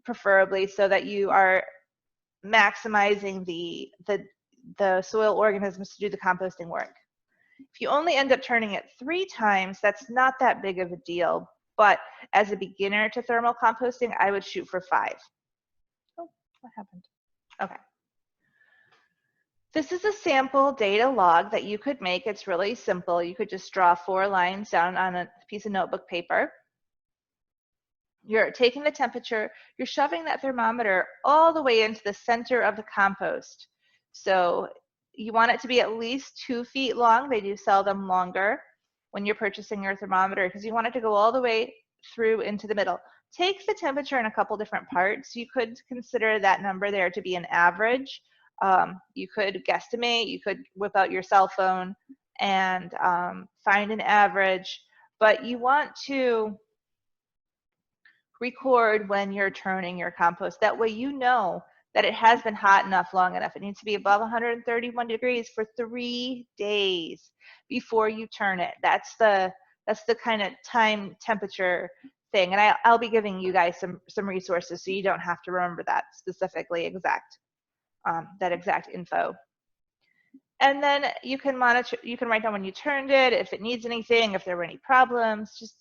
preferably so that you are maximizing the soil organisms to do the composting work. If you only end up turning it 3 times, that's not that big of a deal. But as a beginner to thermal composting, I would shoot for 5. Oh, what happened? Okay. This is a sample data log that you could make. It's really simple. You could just draw 4 lines down on a piece of notebook paper. You're taking the temperature, you're shoving that thermometer all the way into the center of the compost. So you want it to be at least 2 feet long. They do sell them longer when you're purchasing your thermometer because you want it to go all the way through into the middle. Take the temperature in a couple different parts. You could consider that number there to be an average. You could guesstimate, you could whip out your cell phone and find an average, but you want to record when you're turning your compost. That way you know that it has been hot enough, long enough. It needs to be above 131 degrees for 3 days before you turn it. That's the kind of time temperature thing. And I'll be giving you guys some resources so you don't have to remember that specifically that exact info. And then you can monitor, you can write down when you turned it, if it needs anything, if there were any problems, just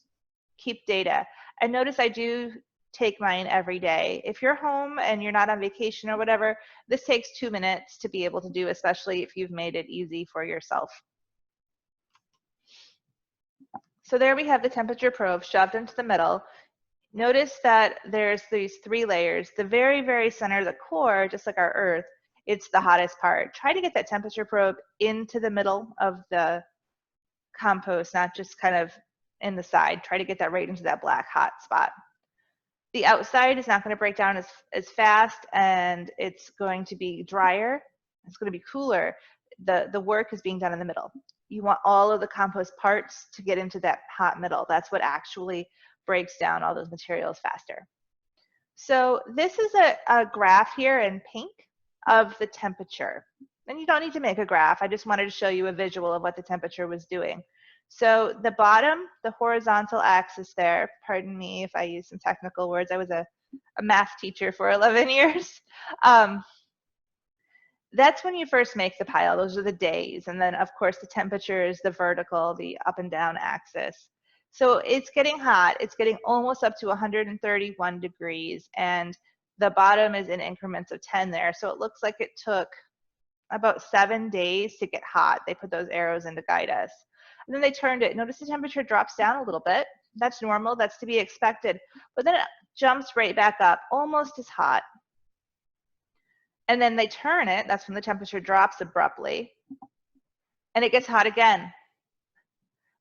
keep data. And notice I do take mine every day. If you're home and you're not on vacation or whatever, this takes 2 minutes to be able to do, especially if you've made it easy for yourself. So there we have the temperature probe shoved into the middle. Notice that there's these 3 layers. The very, very center, the core, just like our Earth, it's the hottest part. Try to get that temperature probe into the middle of the compost, not just kind of in the side. Try to get that right into that black hot spot. The outside is not going to break down as fast, and it's going to be drier. It's going to be cooler. The work is being done in the middle. You want all of the compost parts to get into that hot middle. That's what actually breaks down all those materials faster. So this is a graph here in pink of the temperature. And you don't need to make a graph. I just wanted to show you a visual of what the temperature was doing. So the bottom, the horizontal axis there, pardon me if I use some technical words. I was a math teacher for 11 years. That's when you first make the pile. Those are the days. And then, of course, the temperature is the vertical, the up and down axis. So it's getting hot. It's getting almost up to 131 degrees. And the bottom is in increments of 10 there. So it looks like it took about 7 days to get hot. They put those arrows in to guide us. And then they turned it. Notice the temperature drops down a little bit. That's normal. That's to be expected. But then it jumps right back up, almost as hot. And then they turn it. That's when the temperature drops abruptly. And it gets hot again.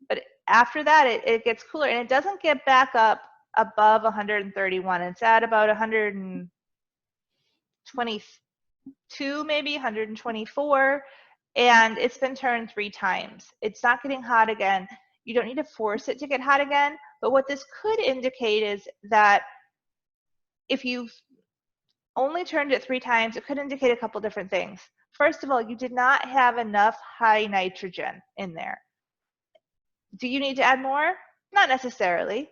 But after that, it gets cooler. And it doesn't get back up above 131. It's at about 122, maybe 124. And it's been turned 3 times. It's not getting hot again. You don't need to force it to get hot again. But what this could indicate is that if you've only turned it 3 times, it could indicate a couple different things. First of all, you did not have enough high nitrogen in there. Do you need to add more? Not necessarily.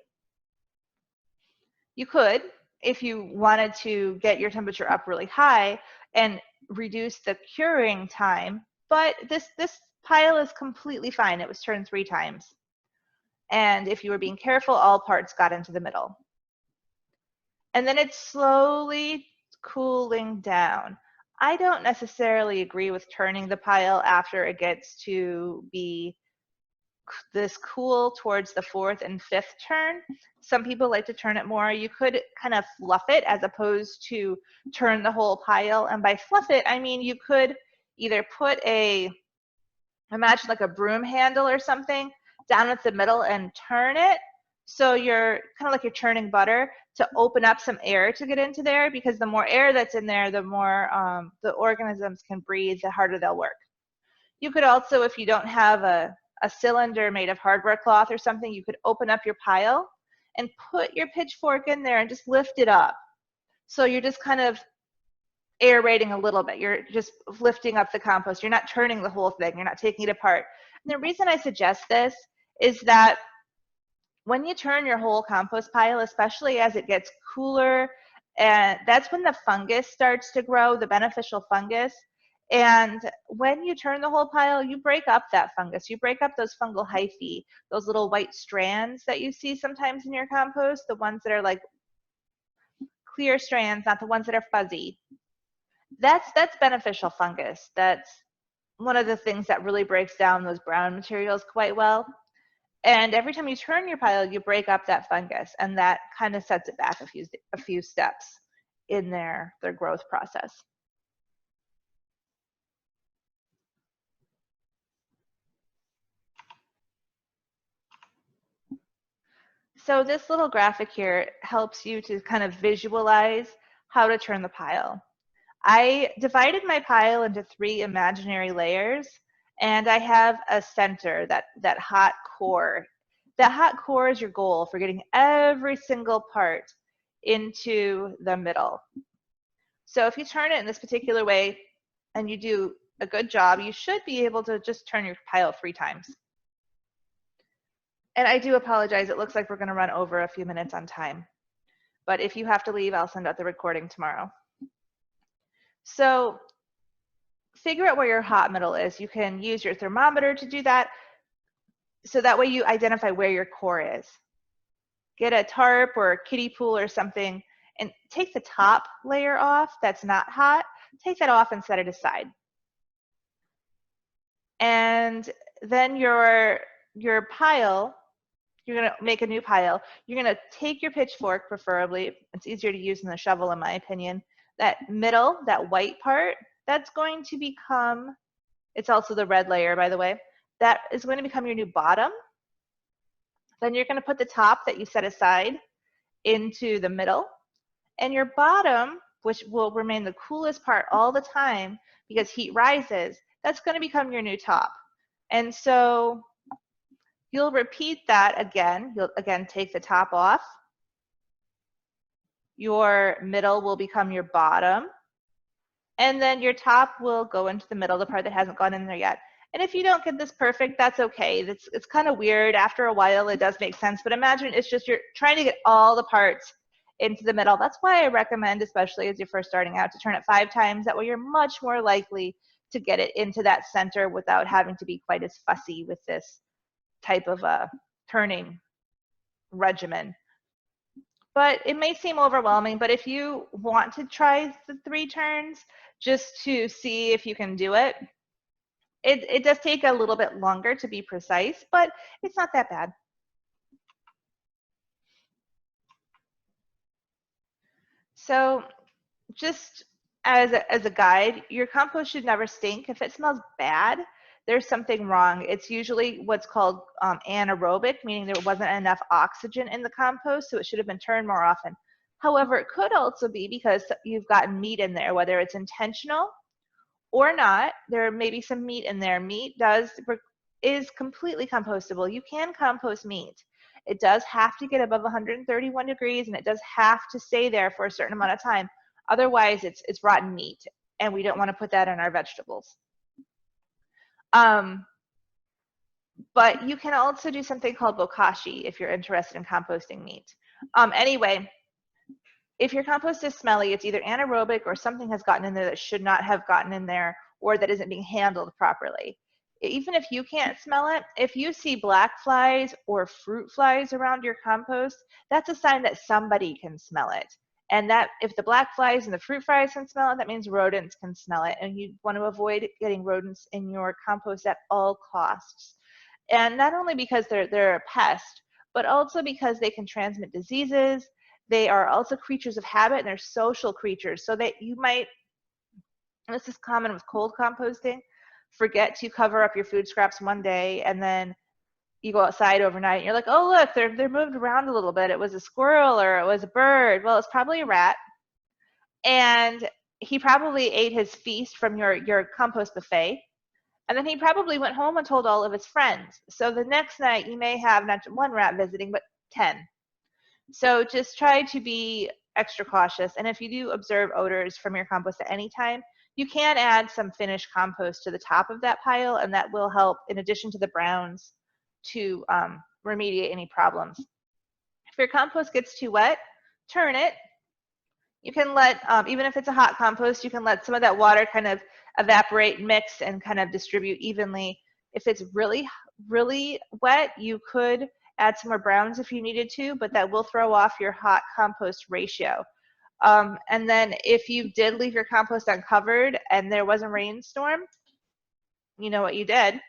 You could, if you wanted to get your temperature up really high, and reduce the curing time, but this pile is completely fine. It was turned 3 times. And if you were being careful, all parts got into the middle. And then it's slowly cooling down. I don't necessarily agree with turning the pile after it gets to be this cool towards the 4th and 5th turn. Some people like to turn it more. You could kind of fluff it as opposed to turn the whole pile. And by fluff it, I mean you could either put imagine like a broom handle or something down at the middle and turn it. So you're kind of like you're churning butter to open up some air to get into there, because the more air that's in there, the more the organisms can breathe, the harder they'll work. You could also, if you don't have a cylinder made of hardware cloth or something, you could open up your pile and put your pitchfork in there and just lift it up. So you're just kind of aerating a little bit. You're just lifting up the compost. You're not turning the whole thing. You're not taking it apart. And the reason I suggest this is that when you turn your whole compost pile, especially as it gets cooler, and that's when the fungus starts to grow, the beneficial fungus. And when you turn the whole pile, you break up that fungus. You break up those fungal hyphae, those little white strands that you see sometimes in your compost, the ones that are like clear strands, not the ones that are fuzzy. That's beneficial fungus. That's one of the things that really breaks down those brown materials quite well. And every time you turn your pile, you break up that fungus, and that kind of sets it back a few steps in their growth process. So this little graphic here helps you to kind of visualize how to turn the pile. I divided my pile into 3 imaginary layers, and I have a center, that hot core. That hot core is your goal for getting every single part into the middle. So if you turn it in this particular way and you do a good job, you should be able to just turn your pile 3 times. And I do apologize, it looks like we're going to run over a few minutes on time. But if you have to leave, I'll send out the recording tomorrow. So figure out where your hot middle is. You can use your thermometer to do that, so that way you identify where your core is. Get a tarp or a kiddie pool or something and take the top layer off that's not hot. Take that off and set it aside. And then your pile, you're going to make a new pile. You're going to take your pitchfork, preferably. It's easier to use than the shovel, in my opinion. That middle, that white part, that's going to become, it's also the red layer, by the way. That is going to become your new bottom. Then you're going to put the top that you set aside into the middle. And your bottom, which will remain the coolest part all the time because heat rises, that's going to become your new top. And so you'll repeat that again. You'll again take the top off. Your middle will become your bottom. And then your top will go into the middle, the part that hasn't gone in there yet. And if you don't get this perfect, that's okay. It's kind of weird. After a while, it does make sense. But imagine it's just you're trying to get all the parts into the middle. That's why I recommend, especially as you're first starting out, to turn it 5 times. That way you're much more likely to get it into that center without having to be quite as fussy with this type of a turning regimen. But it may seem overwhelming, but if you want to try the 3 turns just to see if you can do it, it does take a little bit longer to be precise, but it's not that bad. So just as a guide, your compost should never stink. If it smells bad, there's something wrong. It's usually what's called anaerobic, meaning there wasn't enough oxygen in the compost, so it should have been turned more often. However, it could also be because you've gotten meat in there, whether it's intentional or not. There may be some meat in there. Meat is completely compostable. You can compost meat. It does have to get above 131 degrees, and it does have to stay there for a certain amount of time. Otherwise, it's rotten meat, and we don't want to put that in our vegetables. But you can also do something called bokashi if you're interested in composting meat. Anyway, If your compost is smelly, it's either anaerobic or something has gotten in there that should not have gotten in there or that isn't being handled properly. Even if you can't smell it, if you see black flies or fruit flies around your compost, that's a sign that somebody can smell it. And that if the black flies and the fruit flies can smell it, that means rodents can smell it. And you want to avoid getting rodents in your compost at all costs. And not only because they're a pest, but also because they can transmit diseases. They are also creatures of habit, and they're social creatures. So that you might, and this is common with cold composting, forget to cover up your food scraps one day, and then you go outside overnight and you're like, oh look, they're moved around a little bit. It was a squirrel or it was a bird. Well, it's probably a rat, and he probably ate his feast from your compost buffet, and then he probably went home and told all of his friends. So the next night you may have not one rat visiting, but 10. So just try to be extra cautious. And if you do observe odors from your compost at any time, you can add some finished compost to the top of that pile, and that will help, in addition to the browns, to remediate any problems. If your compost gets too wet, turn it. You can let, even if it's a hot compost, you can let some of that water kind of evaporate, mix, and kind of distribute evenly. If it's really, really wet, you could add some more browns if you needed to, but that will throw off your hot compost ratio. And then if you did leave your compost uncovered and there was a rainstorm, you know what you did.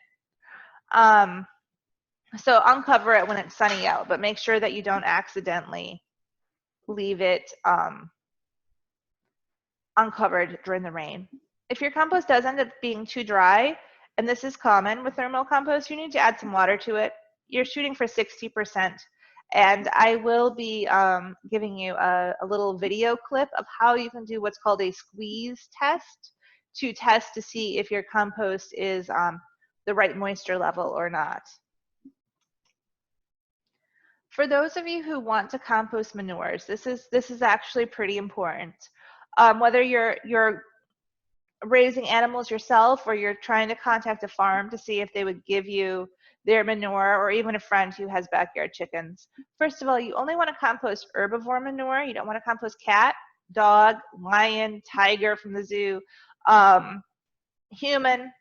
So uncover it when it's sunny out, but make sure that you don't accidentally leave it uncovered during the rain. If your compost does end up being too dry, and this is common with thermal compost, you need to add some water to it. You're shooting for 60%. And I will be giving you a little video clip of how you can do what's called a squeeze test to see if your compost is the right moisture level or not. For those of you who want to compost manures, this is actually pretty important. Whether you're raising animals yourself or you're trying to contact a farm to see if they would give you their manure, or even a friend who has backyard chickens. First of all, you only want to compost herbivore manure. You don't want to compost cat, dog, lion, tiger from the zoo, human.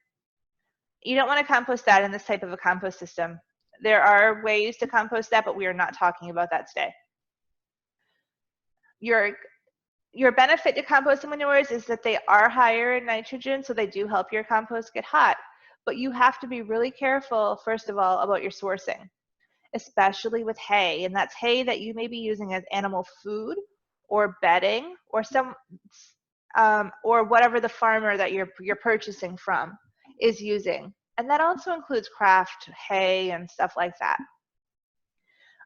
You don't want to compost that in this type of a compost system. There are ways to compost that, but we are not talking about that today. Your benefit to composting manures is that they are higher in nitrogen, so they do help your compost get hot. But you have to be really careful, first of all, about your sourcing, especially with hay. And that's hay that you may be using as animal food or bedding or or whatever the farmer that you're purchasing from is using. And that also includes craft hay and stuff like that.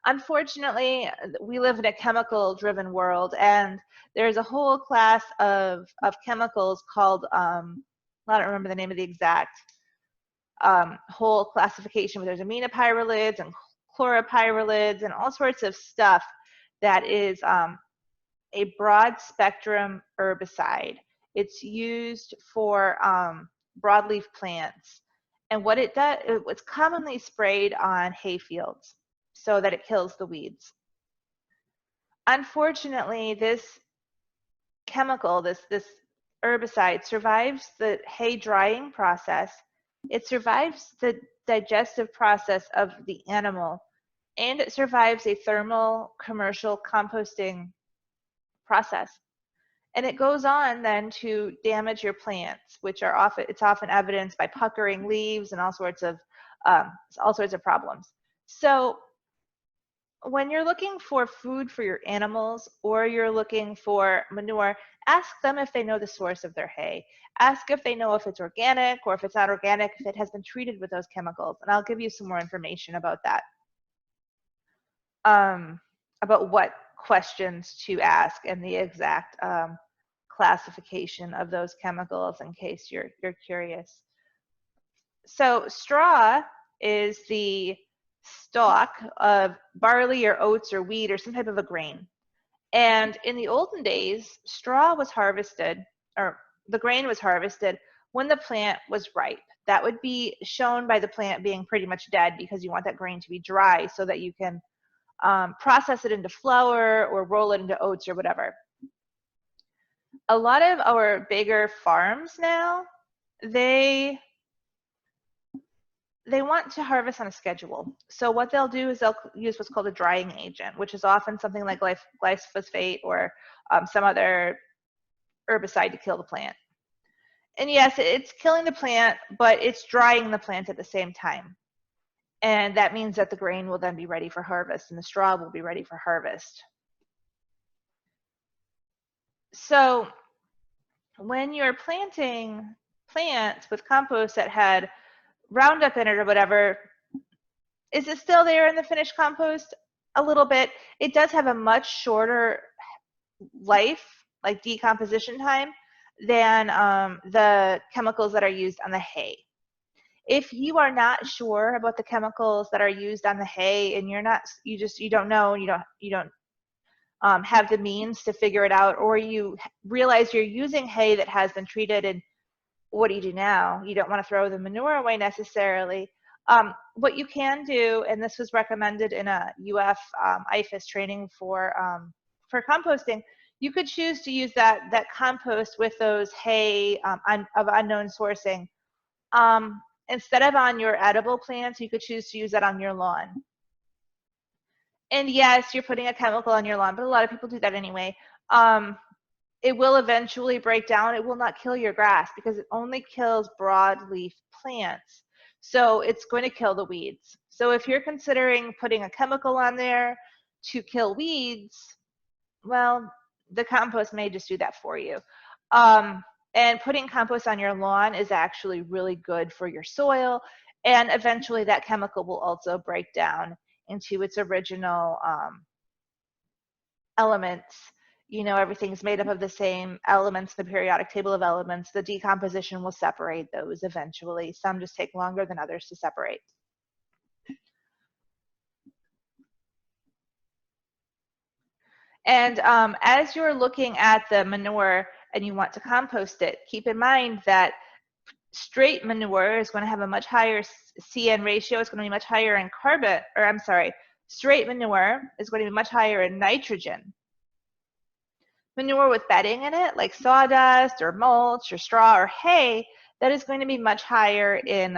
Unfortunately, we live in a chemical-driven world, and there's a whole class of chemicals called, I don't remember the name of the exact whole classification, but there's aminopyralids and chloropyralids and all sorts of stuff that is a broad spectrum herbicide. It's used for broadleaf plants. And what it does, it's commonly sprayed on hay fields so that it kills the weeds. Unfortunately, this chemical, this herbicide, survives the hay drying process. It survives the digestive process of the animal, and it survives a thermal commercial composting process. And it goes on then to damage your plants, which are often evidenced by puckering leaves and all sorts of problems. So when you're looking for food for your animals, or you're looking for manure, ask them if they know the source of their hay. Ask if they know if it's organic, or if it's not organic, if it has been treated with those chemicals. And I'll give you some more information about that, about what questions to ask and the exact classification of those chemicals, in case you're curious. So straw is the stalk of barley or oats or wheat or some type of a grain. And in the olden days, straw was harvested, or the grain was harvested, when the plant was ripe. That would be shown by the plant being pretty much dead, because you want that grain to be dry so that you can process it into flour or roll it into oats or whatever. a lot of our bigger farms now, they want to harvest on a schedule. So what they'll do is they'll use what's called a drying agent, which is often something like glyphosate or some other herbicide to kill the plant. And yes, it's killing the plant, but it's drying the plant at the same time. And that means that the grain will then be ready for harvest and the straw will be ready for harvest. So when you're planting plants with compost that had Roundup in it or whatever, is it still there in the finished compost? A little bit. It does have a much shorter life, like decomposition time, than the chemicals that are used on the hay. If you are not sure about the chemicals that are used on the hay and you don't know, and you don't have the means to figure it out, or you realize you're using hay that has been treated, and what do you do now? You don't want to throw the manure away necessarily. What you can do, and this was recommended in a UF IFAS training for composting, you could choose to use that compost with those hay of unknown sourcing. Instead of on your edible plants, you could choose to use that on your lawn. And yes, you're putting a chemical on your lawn, but a lot of people do that anyway. It will eventually break down. It will not kill your grass because it only kills broadleaf plants. So it's going to kill the weeds. So if you're considering putting a chemical on there to kill weeds, well, the compost may just do that for you. And putting compost on your lawn is actually really good for your soil. And eventually that chemical will also break down into its original elements. You know, everything's made up of the same elements, the periodic table of elements. The decomposition will separate those eventually. Some just take longer than others to separate. And as you're looking at the manure and you want to compost it, keep in mind that straight manure is going to have a much higher CN ratio. It's going to be much higher in carbon, or I'm sorry, straight manure is going to be much higher in nitrogen. Manure with bedding in it, like sawdust or mulch or straw or hay, that is going to be much higher in,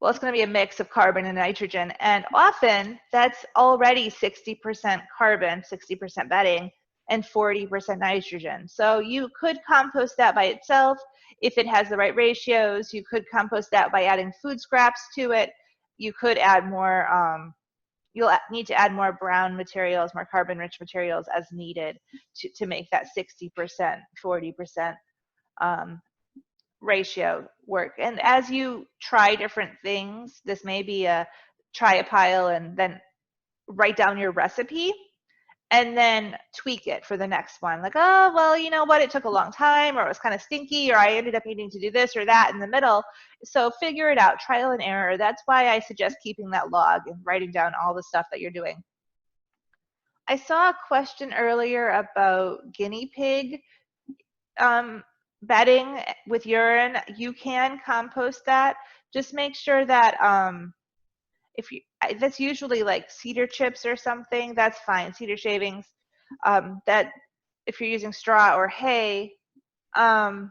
well, it's going to be a mix of carbon and nitrogen. And often that's already 60% carbon, 60% bedding, and 40% nitrogen. So you could compost that by itself if it has the right ratios. You could compost that by adding food scraps to it. You could add more, you'll need to add more brown materials, more carbon-rich materials as needed to make that 60%, 40% ratio work. And as you try different things, this may be try a pile and then write down your recipe and then tweak it for the next one. Like, oh, well, you know what, it took a long time, or it was kind of stinky, or I ended up needing to do this or that in the middle. So figure it out, trial and error. That's why I suggest keeping that log and writing down all the stuff that you're doing. I saw a question earlier about guinea pig bedding with urine. You can compost that. Just make sure that if you, that's usually like cedar chips or something, that's fine, cedar shavings. That if you're using straw or hay, then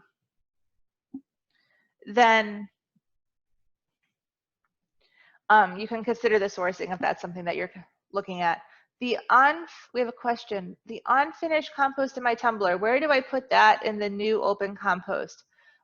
you can consider the sourcing if that's something that you're looking at. We have a question. The unfinished compost in my tumbler, where do I put that in the new open compost?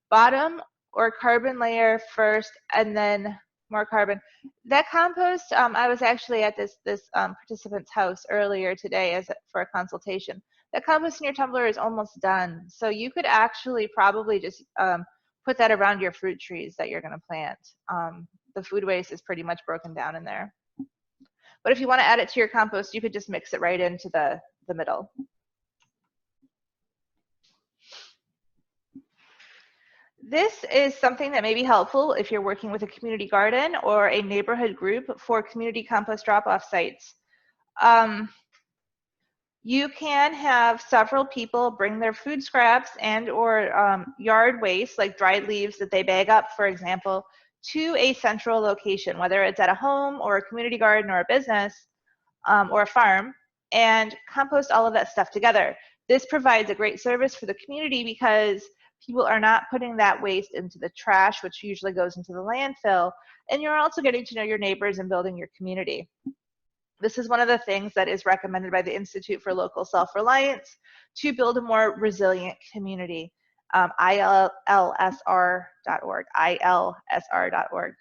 Bottom or carbon layer first and then more carbon? That compost, I was actually at this participant's house earlier today for a consultation. That compost in your tumbler is almost done. So you could actually probably just put that around your fruit trees that you're going to plant. The food waste is pretty much broken down in there. But if you want to add it to your compost, you could just mix it right into the middle. This is something that may be helpful if you're working with a community garden or a neighborhood group for community compost drop-off sites. You can have several people bring their food scraps and or yard waste, like dried leaves that they bag up, for example, to a central location, whether it's at a home or a community garden or a business or a farm, and compost all of that stuff together. This provides a great service for the community because people are not putting that waste into the trash, which usually goes into the landfill, and you're also getting to know your neighbors and building your community. This is one of the things that is recommended by the Institute for Local Self-Reliance to build a more resilient community. ILSR.org, ILSR.org.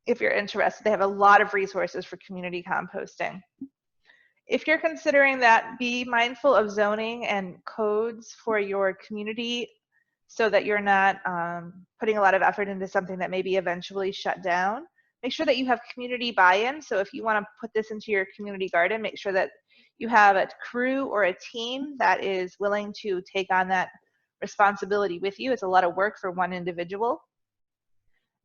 If you're interested, they have a lot of resources for community composting. If you're considering that, be mindful of zoning and codes for your community so that you're not putting a lot of effort into something that may be eventually shut down. Make sure that you have community buy-in. So if you want to put this into your community garden, make sure that you have a crew or a team that is willing to take on that responsibility with you. It's a lot of work for one individual.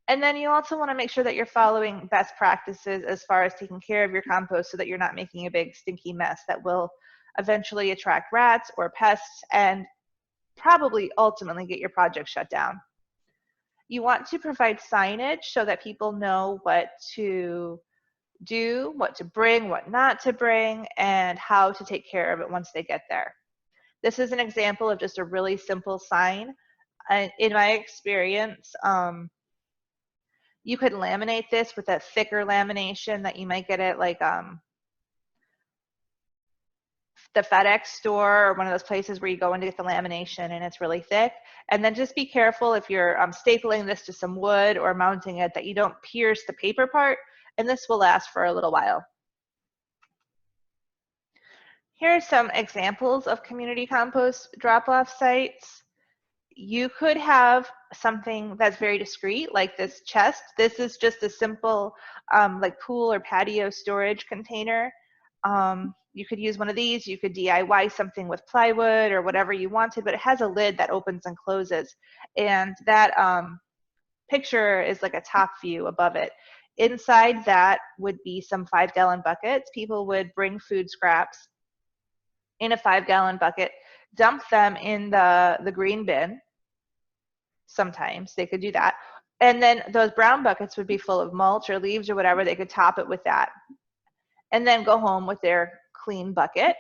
And then you also want to make sure that you're following best practices as far as taking care of your compost so that you're not making a big stinky mess that will eventually attract rats or pests and probably ultimately get your project shut down. You want to provide signage so that people know what to do, what to bring, what not to bring, and how to take care of it once they get there. This is an example of just a really simple sign. In my experience, you could laminate this with a thicker lamination that you might get at like the FedEx store or one of those places where you go in to get the lamination and it's really thick. And then just be careful if you're stapling this to some wood or mounting it that you don't pierce the paper part, and this will last for a little while. Here are some examples of community compost drop-off sites. You could have something that's very discreet, like this chest. This is just a simple like pool or patio storage container. You could use one of these. You could DIY something with plywood or whatever you wanted, but it has a lid that opens and closes. And that picture is like a top view above it. Inside that would be some 5-gallon buckets. People would bring food scraps in a 5-gallon bucket, dump them in the green bin. Sometimes they could do that. And then those brown buckets would be full of mulch or leaves or whatever. They could top it with that. And then go home with their clean bucket,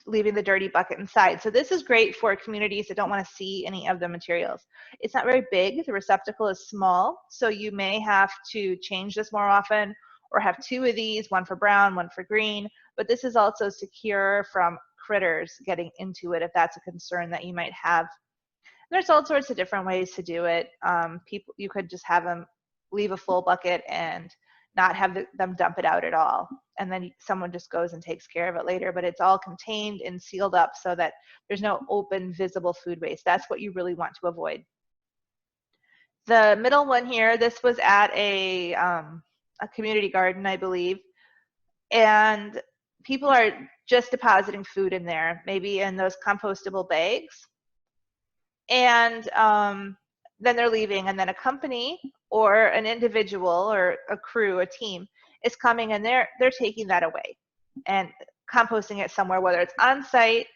leaving the dirty bucket inside. So this is great for communities that don't want to see any of the materials. It's not very big. The receptacle is small. So you may have to change this more often or have 2 of these, one for brown, one for green. But this is also secure from critters getting into it if that's a concern that you might have. There's all sorts of different ways to do it. You could just have them leave a full bucket and not have them dump it out at all. And then someone just goes and takes care of it later, but it's all contained and sealed up so that there's no open, visible food waste. That's what you really want to avoid. The middle one here, this was at a community garden, I believe. And people are just depositing food in there, maybe in those compostable bags. And then they're leaving, and then a company or an individual or a crew, a team is coming and they're taking that away and composting it somewhere, whether it's on site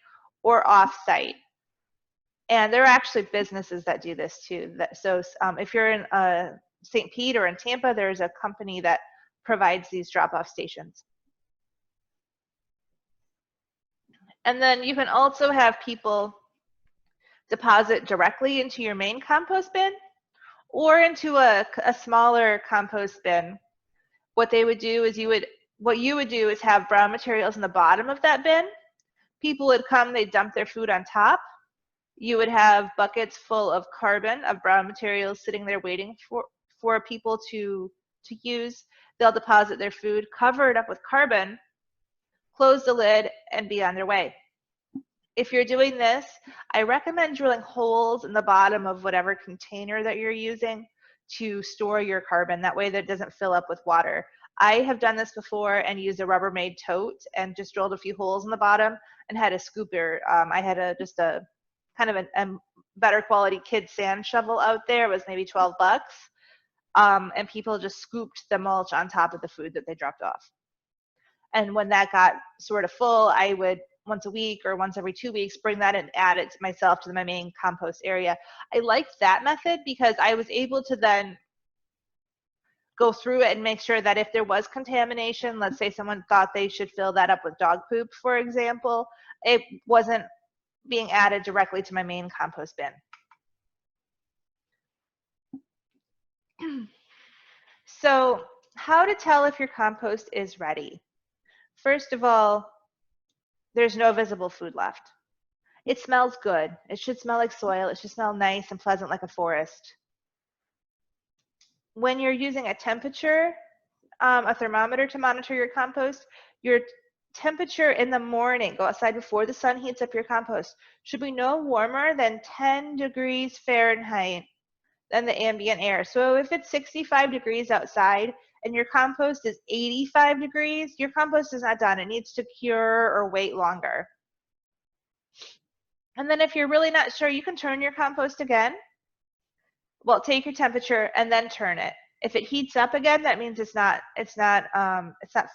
or off site. And there are actually businesses that do this too. So if you're in St. Pete or in Tampa, there's a company that provides these drop-off stations. And then you can also have people deposit directly into your main compost bin or into a smaller compost bin. What they would do is what you would do is have brown materials in the bottom of that bin. People would come, they'd dump their food on top. You would have buckets full of carbon, of brown materials sitting there waiting for people to use. They'll deposit their food, cover it up with carbon, close the lid, and be on their way. If you're doing this, I recommend drilling holes in the bottom of whatever container that you're using to store your carbon. That way that it doesn't fill up with water. I have done this before and used a Rubbermaid tote and just drilled a few holes in the bottom and had a scooper. I had just a kind of a better quality kid sand shovel out there. It was maybe 12 bucks. And people just scooped the mulch on top of the food that they dropped off. And when that got sort of full, I would once a week or once every 2 weeks bring that and add it myself to my main compost area. I liked that method because I was able to then go through it and make sure that if there was contamination, let's say someone thought they should fill that up with dog poop, for example, it wasn't being added directly to my main compost bin. So how to tell if your compost is ready? First of all, there's no visible food left. It smells good. It should smell like soil. It should smell nice and pleasant like a forest. When you're using a temperature, a thermometer to monitor your compost, your temperature in the morning, go outside before the sun heats up your compost, should be no warmer than 10 degrees Fahrenheit than the ambient air. So if it's 65 degrees outside and your compost is 85 degrees, your compost is not done. It needs to cure or wait longer. And then if you're really not sure, you can turn your compost again. Well, take your temperature and then turn it. If it heats up again, that means it's not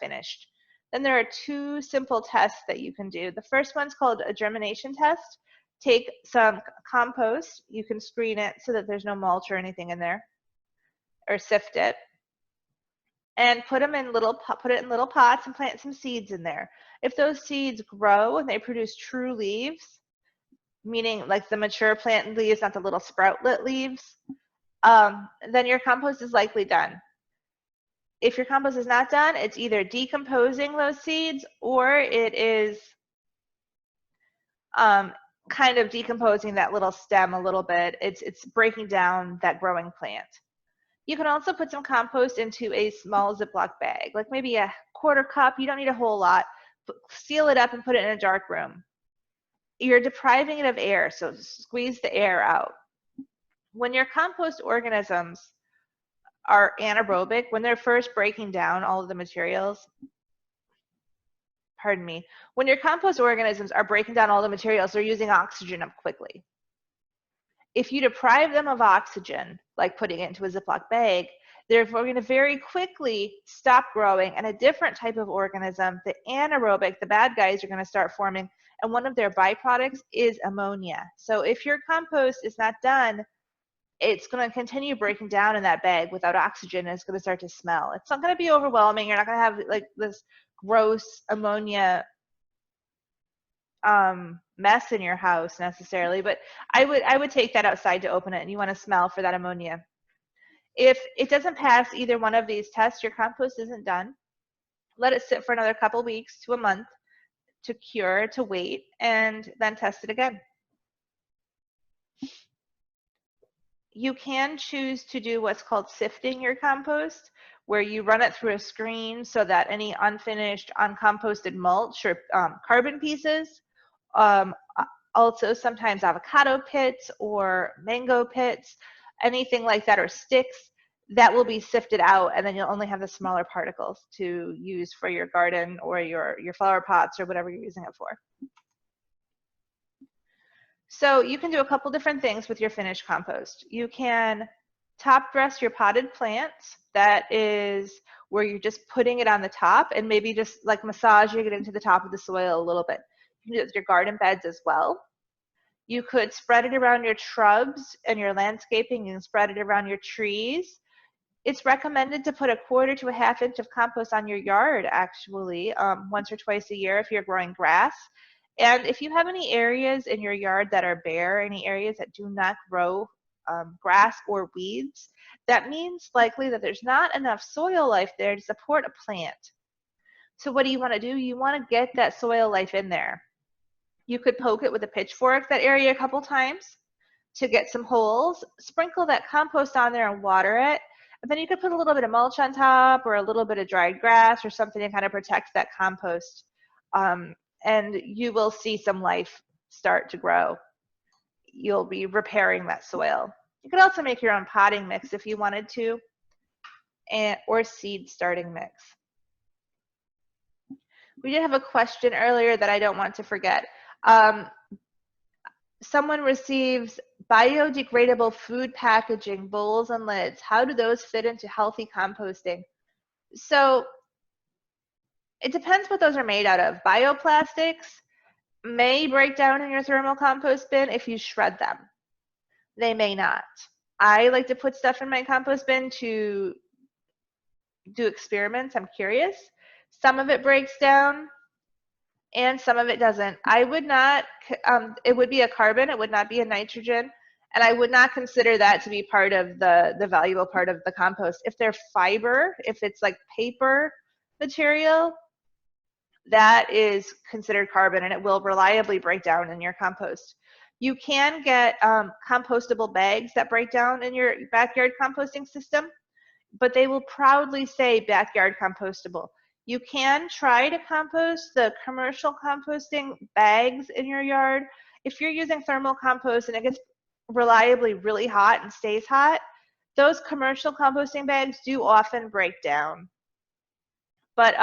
finished. Then there are two simple tests that you can do. The first one's called a germination test. Take some compost. You can screen it so that there's no mulch or anything in there, or sift it, and put it in little pots and plant some seeds in there. If those seeds grow and they produce true leaves, meaning like the mature plant leaves, not the little sproutlet leaves, then your compost is likely done. If your compost is not done, it's either decomposing those seeds or it is kind of decomposing that little stem a little bit. It's breaking down that growing plant. You can also put some compost into a small Ziploc bag, like maybe a quarter cup. You don't need a whole lot. Seal it up and put it in a dark room. You're depriving it of air, so squeeze the air out. When your compost organisms are anaerobic, when they're first breaking down all of the materials, when your compost organisms are breaking down all the materials, they're using oxygen up quickly. If you deprive them of oxygen, like putting it into a Ziploc bag, they're going to very quickly stop growing, and a different type of organism, the anaerobic, the bad guys, are going to start forming, and one of their byproducts is ammonia. So if your compost is not done, it's going to continue breaking down in that bag without oxygen, and it's going to start to smell. It's not going to be overwhelming. You're not going to have like this gross ammonia mess in your house necessarily, but I would take that outside to open it, and you want to smell for that ammonia. If it doesn't pass either one of these tests, your compost isn't done. Let it sit for another couple weeks to a month to cure, to wait, and then test it again. You can choose to do what's called sifting your compost, where you run it through a screen so that any unfinished, uncomposted mulch or carbon pieces, also sometimes avocado pits or mango pits, anything like that, or sticks, that will be sifted out, and then you'll only have the smaller particles to use for your garden or your flower pots or whatever you're using it for. So you can do a couple different things with your finished compost. You can top dress your potted plants. That is where you're just putting it on the top and maybe just like massaging it into the top of the soil a little bit. You can do it with your garden beds as well. You could spread it around your shrubs and your landscaping, and spread it around your trees. It's recommended to put 1/4 to 1/2 inch of compost on your yard, actually, once or twice a year if you're growing grass. And if you have any areas in your yard that are bare, any areas that do not grow grass or weeds, that means likely that there's not enough soil life there to support a plant. So what do? You want to get that soil life in there. You could poke it with a pitchfork, that area, a couple times to get some holes. Sprinkle that compost on there and water it. And then you could put a little bit of mulch on top or a little bit of dried grass or something to kind of protect that compost. And you will see some life start to grow. You'll be repairing that soil. You could also make your own potting mix if you wanted to, or seed starting mix. We did have a question earlier that I don't want to forget. Someone receives biodegradable food packaging, bowls and lids. How do those fit into healthy composting? So it depends what those are made out of. Bioplastics may break down in your thermal compost bin if you shred them. They may not. I like to put stuff in my compost bin to do experiments. I'm curious. Some of it breaks down and some of it doesn't. I would not, it would be a carbon, it would not be a nitrogen, and I would not consider that to be part of the valuable part of the compost. If they're fiber, if it's like paper material, that is considered carbon and it will reliably break down in your compost. You can get compostable bags that break down in your backyard composting system, but they will proudly say backyard compostable. You can try to compost the commercial composting bags in your yard. If you're using thermal compost and it gets reliably really hot and stays hot, those commercial composting bags do often break down. But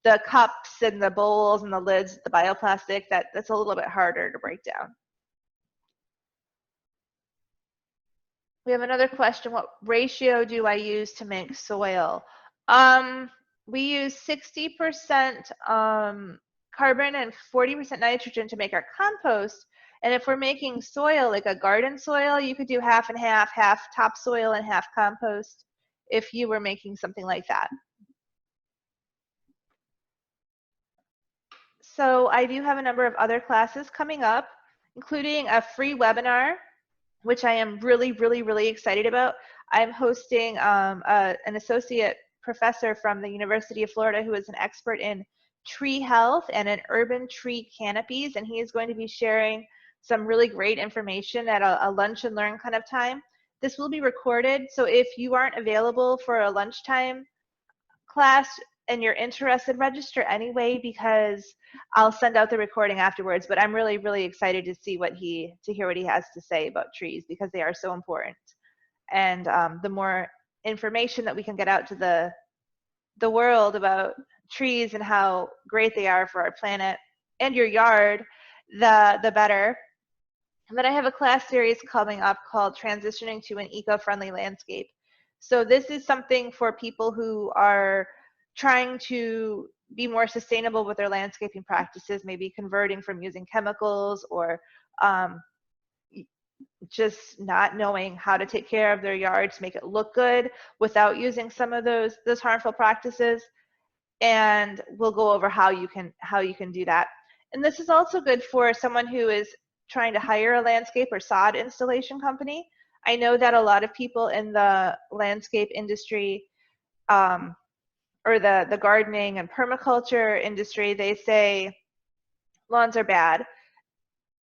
the cups and the bowls and the lids, the bioplastic, that's a little bit harder to break down. We have another question. What ratio do I use to make soil? We use 60% carbon and 40% nitrogen to make our compost. And if we're making soil, like a garden soil, you could do half and half topsoil and half compost if you were making something like that. So I do have a number of other classes coming up, including a free webinar, which I am really, really, really excited about. I'm hosting an associate professor from the University of Florida who is an expert in tree health and in urban tree canopies, and he is going to be sharing some really great information at a lunch and learn kind of time. This will be recorded, so if you aren't available for a lunchtime class and you're interested, register anyway, because I'll send out the recording afterwards. But I'm really, really excited to see to hear what he has to say about trees, because they are so important. And the more information that we can get out to the world about trees and how great they are for our planet and your yard, the better. And then I have a class series coming up called Transitioning to an Eco-Friendly Landscape. So this is something for people who are trying to be more sustainable with their landscaping practices, maybe converting from using chemicals, or just not knowing how to take care of their yard to make it look good without using some of those harmful practices. And we'll go over how you can do that. And this is also good for someone who is trying to hire a landscape or sod installation company. I know that a lot of people in the landscape industry, or the gardening and permaculture industry, they say lawns are bad.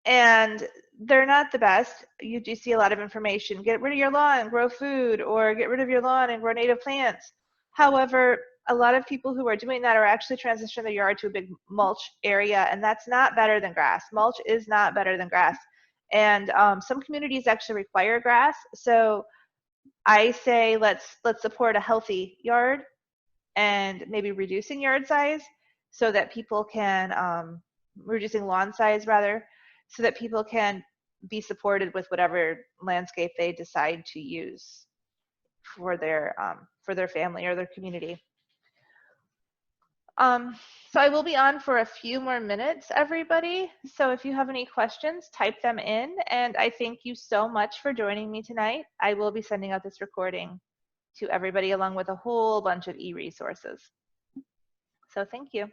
And they're not the best. You do see a lot of information. Get rid of your lawn, grow food, or get rid of your lawn and grow native plants. However, a lot of people who are doing that are actually transitioning their yard to a big mulch area, and that's not better than grass. Mulch is not better than grass. And some communities actually require grass. So I say let's support a healthy yard and maybe reducing yard size so that people can, reducing lawn size rather, so that people can be supported with whatever landscape they decide to use for their family or their community. So I will be on for a few more minutes, everybody. So if you have any questions, type them in. And I thank you so much for joining me tonight. I will be sending out this recording to everybody along with a whole bunch of e-resources. So thank you.